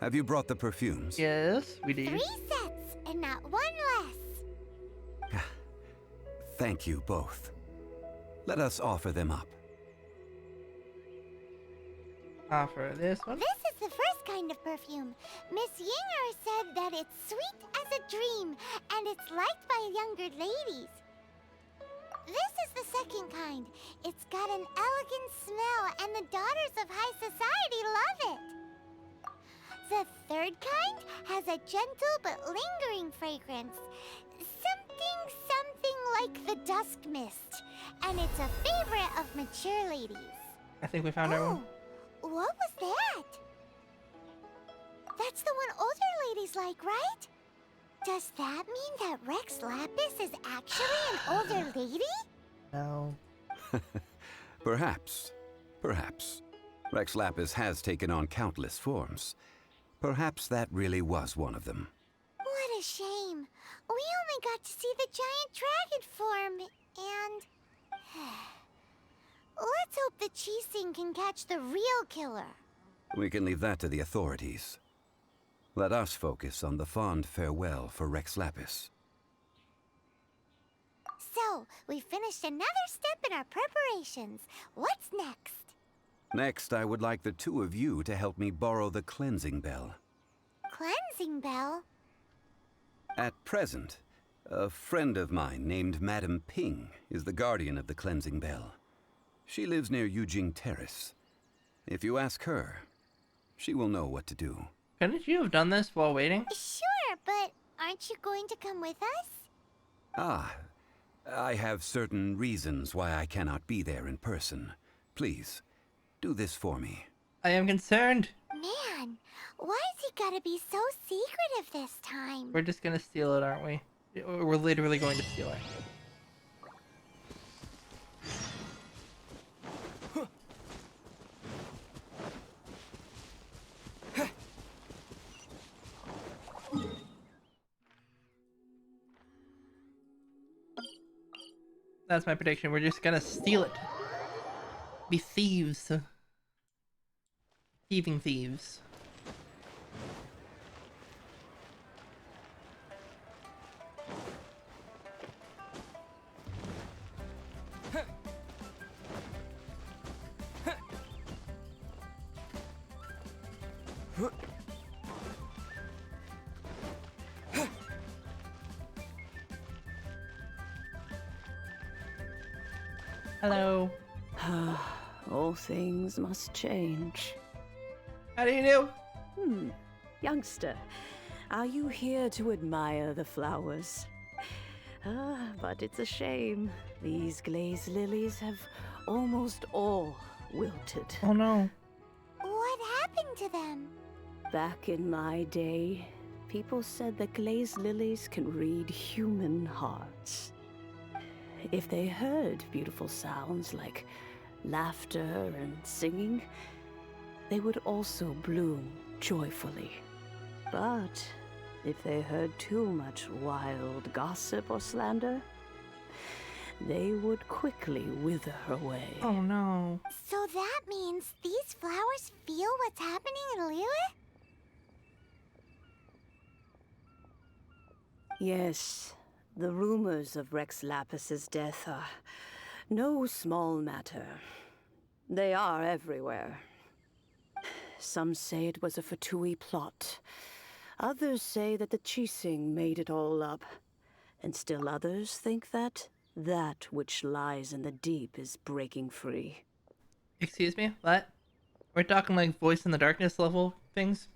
have you brought the perfumes? Yes, we did. 3 sets, and not 1 less. Thank you both. Let us offer them up. Offer this one. This is the first kind of perfume. Miss Yinger said that it's sweet as a dream, and it's liked by younger ladies. This is the second kind. It's got an elegant smell, and the daughters of high society love it. The third kind has a gentle but lingering fragrance. Something like the dusk mist. And it's a favorite of mature ladies. I think we found our one. What was that? That's the one older ladies like, right? Does that mean that Rex Lapis is actually an older lady? No. Perhaps. Perhaps. Rex Lapis has taken on countless forms. Perhaps that really was one of them. What a shame. We only got to see the giant dragon form, and... Let's hope the Chising can catch the real killer. We can leave that to the authorities. Let us focus on the fond farewell for Rex Lapis. So, we finished another step in our preparations. What's next? Next, I would like the 2 of you to help me borrow the cleansing bell. Cleansing bell? At present, a friend of mine named Madame Ping is the guardian of the cleansing bell. She lives near Yujing Terrace. If you ask her, she will know what to do. Couldn't you have done this while waiting? Sure, but aren't you going to come with us? Ah, I have certain reasons why I cannot be there in person. Please, do this for me. I am concerned. Man, why's he gotta be so secretive this time? We're just gonna steal it, aren't we? We're literally going to steal it. That's my prediction. We're just gonna steal it. Be thieves. Thieving thieves. Hello. All things must change. How do you do? Youngster, are you here to admire the flowers? But it's a shame. These glazed lilies have almost all wilted. Oh no. What happened to them? Back in my day, people said that glazed lilies can read human hearts. If they heard beautiful sounds like laughter and singing, they would also bloom joyfully. But if they heard too much wild gossip or slander, they would quickly wither away. Oh no. So that means these flowers feel what's happening in Liyue? Yes, the rumors of Rex Lapis's death are No small matter. They are everywhere. Some say it was a Fatui plot. Others say that the Chising made it all up. And still others think that which lies in the deep is breaking free. Excuse me? What? We're talking like voice in the darkness level things?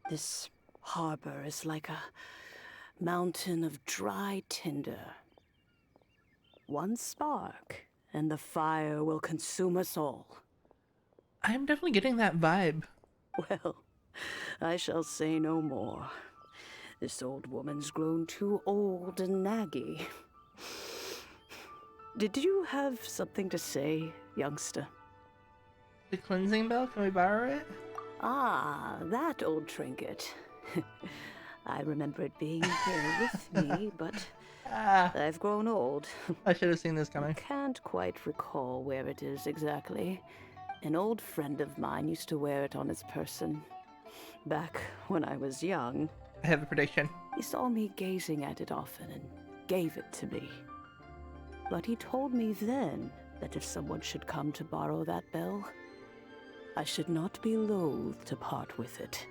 This harbor is like a mountain of dry tinder. One spark, and the fire will consume us all. I'm definitely getting that vibe. Well, I shall say no more. This old woman's grown too old and naggy. Did you have something to say, youngster? The cleansing bell? Can we borrow it? Ah, that old trinket. I remember it being here with me, but I've grown old. I should have seen this coming. Can't quite recall where it is exactly. An old friend of mine used to wear it on his person. Back when I was young. I have a prediction. He saw me gazing at it often and gave it to me. But he told me then that if someone should come to borrow that bell, I should not be loath to part with it.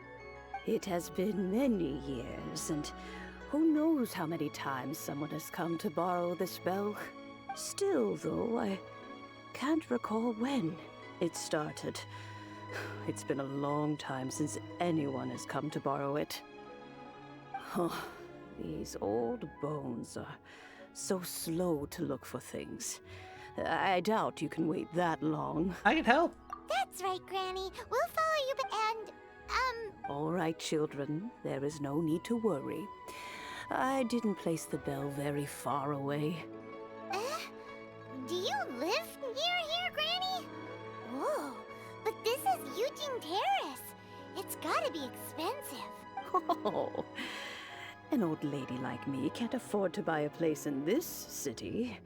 It has been many years, and who knows how many times someone has come to borrow this bell. Still, though, I can't recall when it started. It's been a long time since anyone has come to borrow it. Oh, these old bones are so slow to look for things. I doubt you can wait that long. I can help. That's right, Granny. We'll follow you, All right, children. There is no need to worry. I didn't place the bell very far away. do you live near here, Granny? Whoa, but this is Eugene Terrace. It's gotta be expensive. Oh, an old lady like me can't afford to buy a place in this city.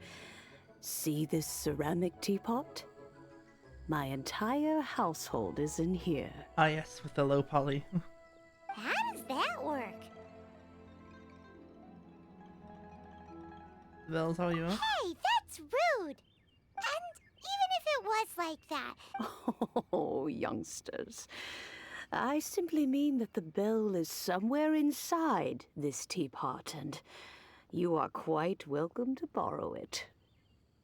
See this ceramic teapot? My entire household is in here. Ah, yes, with the low poly. How does that work? The bell's all you want? Hey, that's rude! And even if it was like that... Oh, youngsters. I simply mean that the bell is somewhere inside this teapot, and you are quite welcome to borrow it.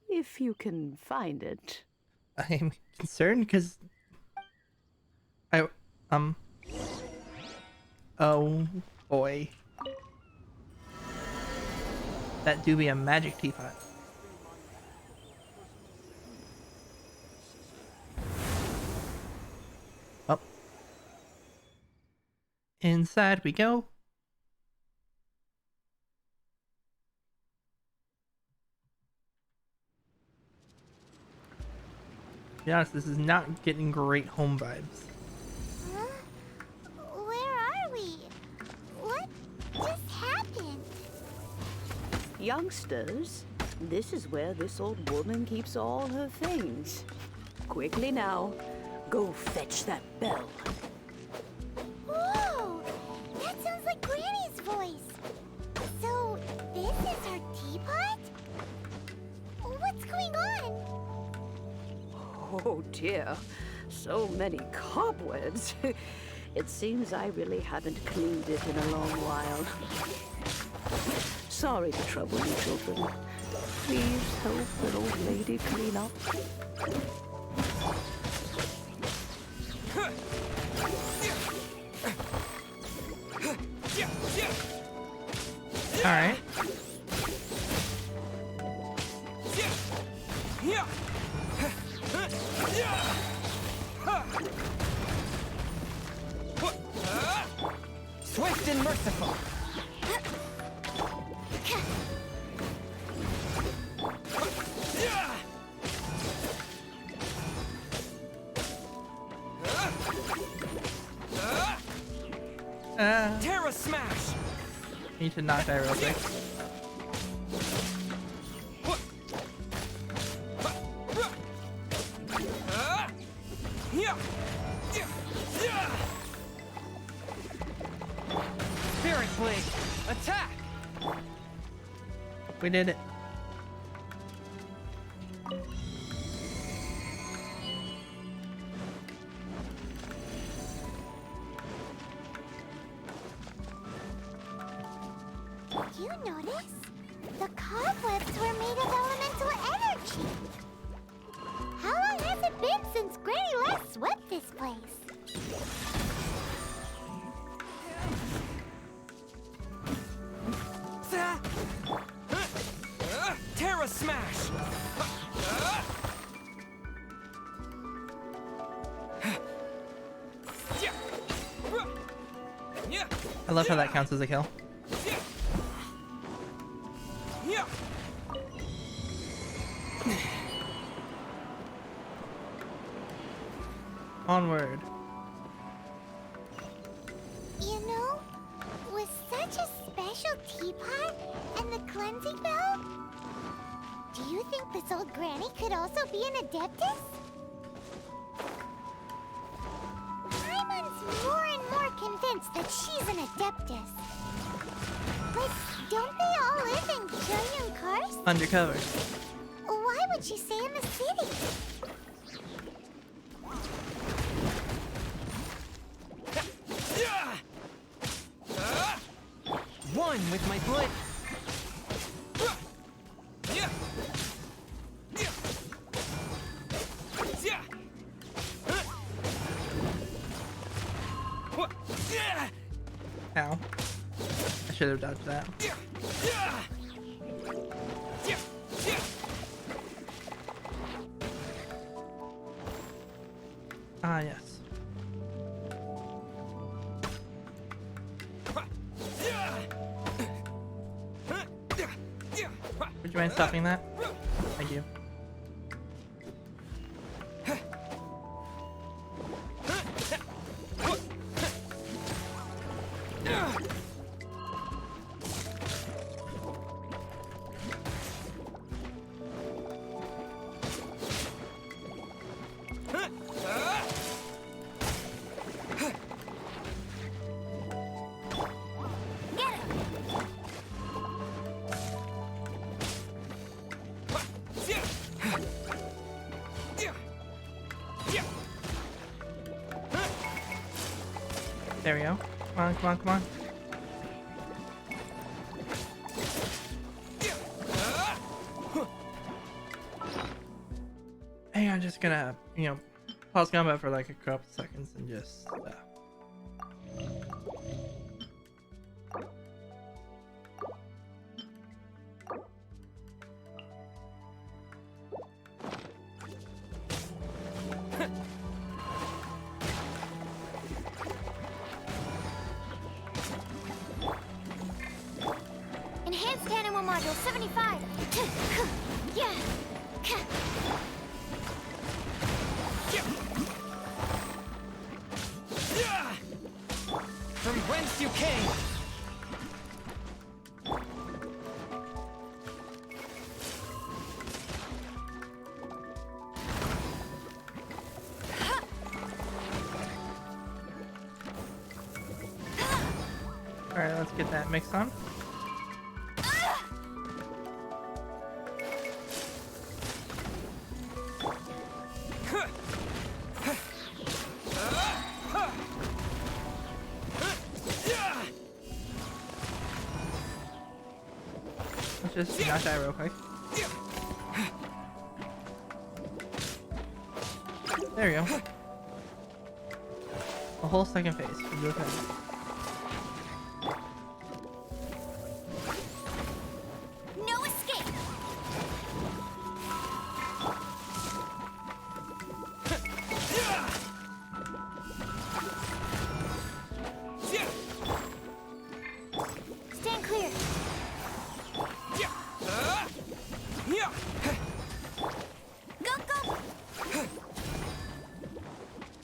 If you can find it. I'm concerned because oh boy, that do be a magic teapot. Well, inside we go. To be honest, this is not getting great home vibes. Huh? Where are we? What just happened? Youngsters, this is where this old woman keeps all her things. Quickly now, go fetch that bell. Whoa! That sounds like Granny's voice. So, this is her teapot? What's going on? Oh dear, so many cobwebs. It seems I really haven't cleaned it in a long while. Sorry to trouble you, children. Please help an old lady clean up. All right. Swift and merciful. Terra smash. Need to not die real quick. Spirit blade. Attack. We did it. you notice? The cobwebs were made of elemental energy. How long has it been since Granny last swept this place? Terra Smash! I love how that counts as a kill. Onward. You know, with such a special teapot and the cleansing bell, do you think this old granny could also be an adeptus? Paimon's more and more convinced that she's an adeptus. But don't they all live in Kyuyun Karst? Undercover. Why would she stay in the city? One with my blade. Ow. I should have dodged that. Ah, yes. Would you mind stopping that? Thank you. There we go. Come on, come on, come on. Hey, I'm just gonna, pause combat for like a couple seconds and just, Enhanced Animal Module 75. Yeah. From whence you came! alright, let's get that mix on. Let's just not die real quick. There we go. A whole second phase. We'll do it then. No escape. Stand clear. Go, go.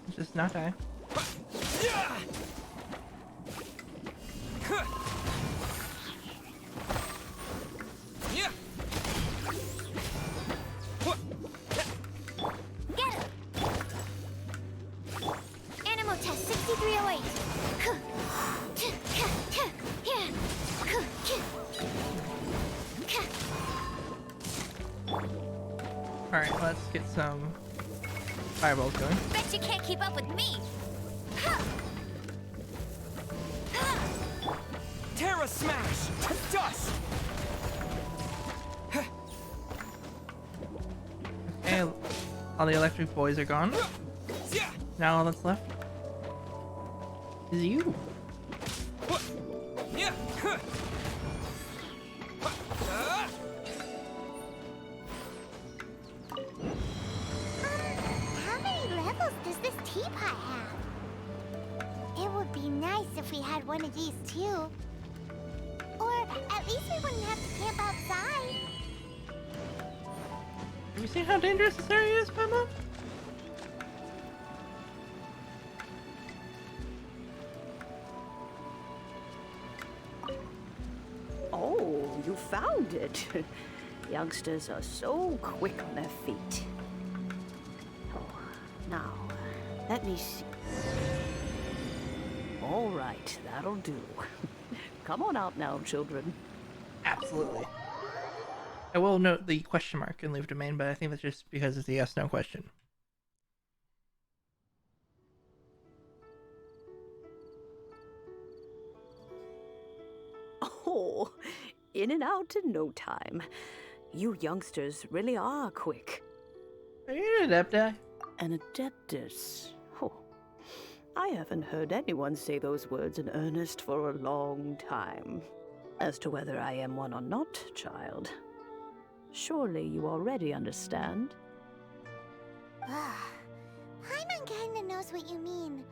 Let's just not die. Get him. Animal test 6308. Alright, let's get some fireballs going. Bet you can't keep up with me. Terra Smash! To dust! All the electric boys are gone. Now all that's left is you. How many levels does this teapot have? It would be nice if we had one of these too. Or at least we wouldn't have to camp outside. Have you seen how dangerous this area is, Mama? Oh, you found it. Youngsters are so quick on their feet. Oh, now, let me see. All right, that'll do. Come on out now, children. Absolutely. I will note the question mark in Leave Domain, but I think that's just because it's a yes/no question. Oh, in and out in no time. You youngsters really are quick. Are you an Adepti? An Adeptus? Oh, I haven't heard anyone say those words in earnest for a long time. As to whether I am one or not, child, surely you already understand. Paimon kinda knows what you mean,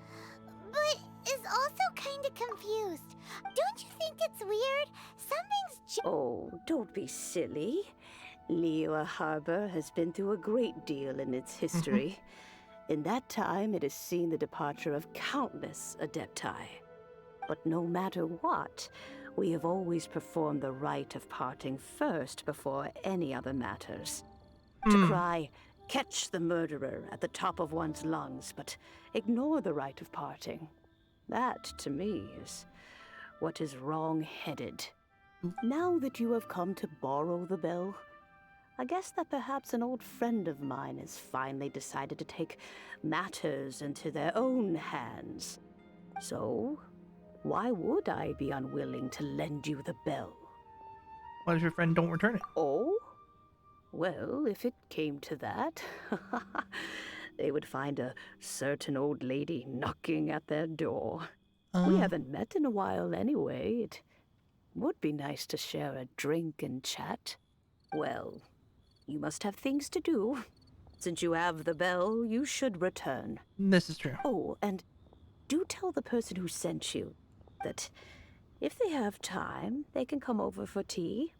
but is also kinda confused. Don't you think it's weird? Something's Oh, don't be silly. Liyue Harbor has been through a great deal in its history. In that time, it has seen the departure of countless Adepti. But no matter what, we have always performed the rite of parting first before any other matters. To cry, "Catch the murderer," at the top of one's lungs, but ignore the rite of parting. That, to me, is what is wrong-headed. Now that you have come to borrow the bell, I guess that perhaps an old friend of mine has finally decided to take matters into their own hands. So, why would I be unwilling to lend you the bell? What if your friend don't return it? Oh? Well, if it came to that, they would find a certain old lady knocking at their door. We haven't met in a while anyway. It would be nice to share a drink and chat. Well, you must have things to do. Since you have the bell, you should return. This is true. Oh, and do tell the person who sent you that if they have time, they can come over for tea.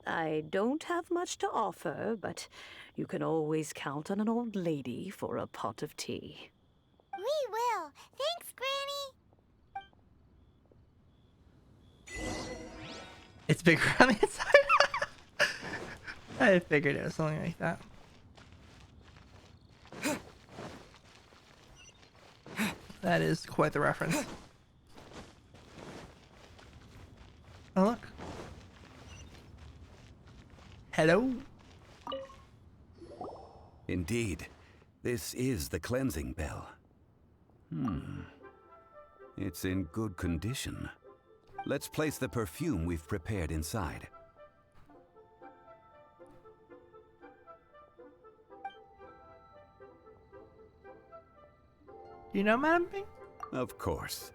I don't have much to offer, but you can always count on an old lady for a pot of tea. We will. Thanks, Granny. It's bigger on the inside. I figured it was something like that. That is quite the reference. Oh, look. Hello? Indeed, this is the cleansing bell. It's in good condition. Let's place the perfume we've prepared inside. Do you know Madame Ping? Of course.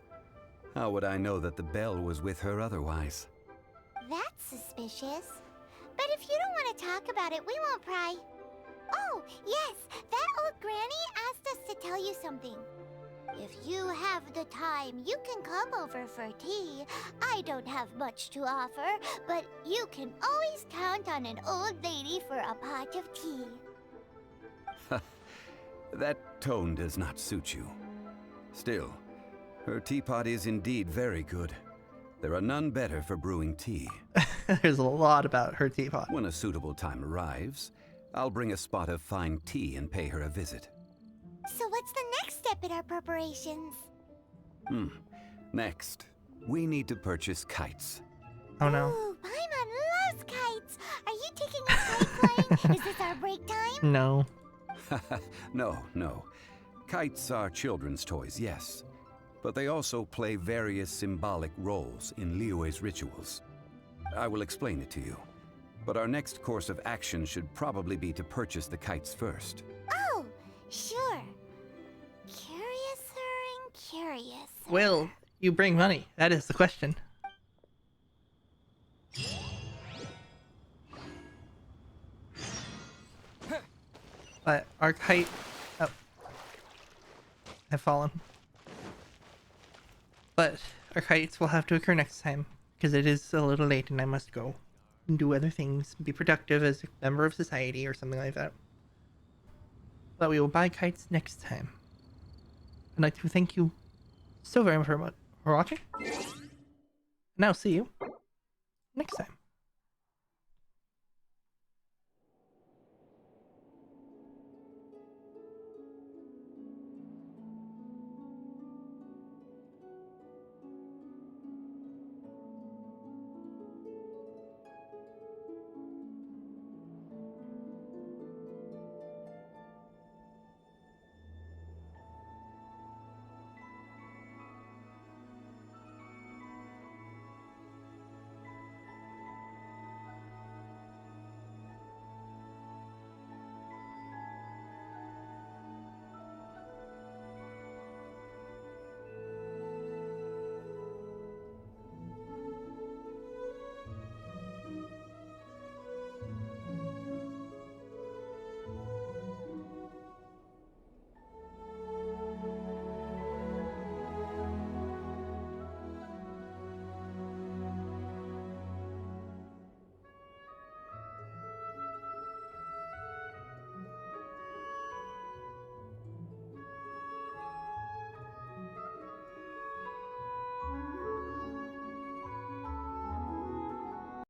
How would I know that the bell was with her otherwise? That's suspicious. But if you don't want to talk about it, we won't pry. Oh, yes, that old granny asked us to tell you something. If you have the time, you can come over for tea. I don't have much to offer, but you can always count on an old lady for a pot of tea. That tone does not suit you. Still, her teapot is indeed very good. There are none better for brewing tea. There's a lot about her teapot. When a suitable time arrives, I'll bring a spot of fine tea and pay her a visit. So what's the next step in our preparations? Next, we need to purchase kites. Oh no. Ooh, Paimon loves kites. Are you taking us kite flying? Is this our break time? No. No. Kites are children's toys, yes. But they also play various symbolic roles in Liyue's rituals. I will explain it to you. But our next course of action should probably be to purchase the kites first. Oh, Sure. Curiouser and curiouser. Will you bring money? That is the question. But our kite... Oh. Have fallen. But our kites will have to occur next time, because it is a little late and I must go and do other things, be productive as a member of society or something like that. But we will buy kites next time. I'd like to thank you so very much for watching. And I'll see you next time.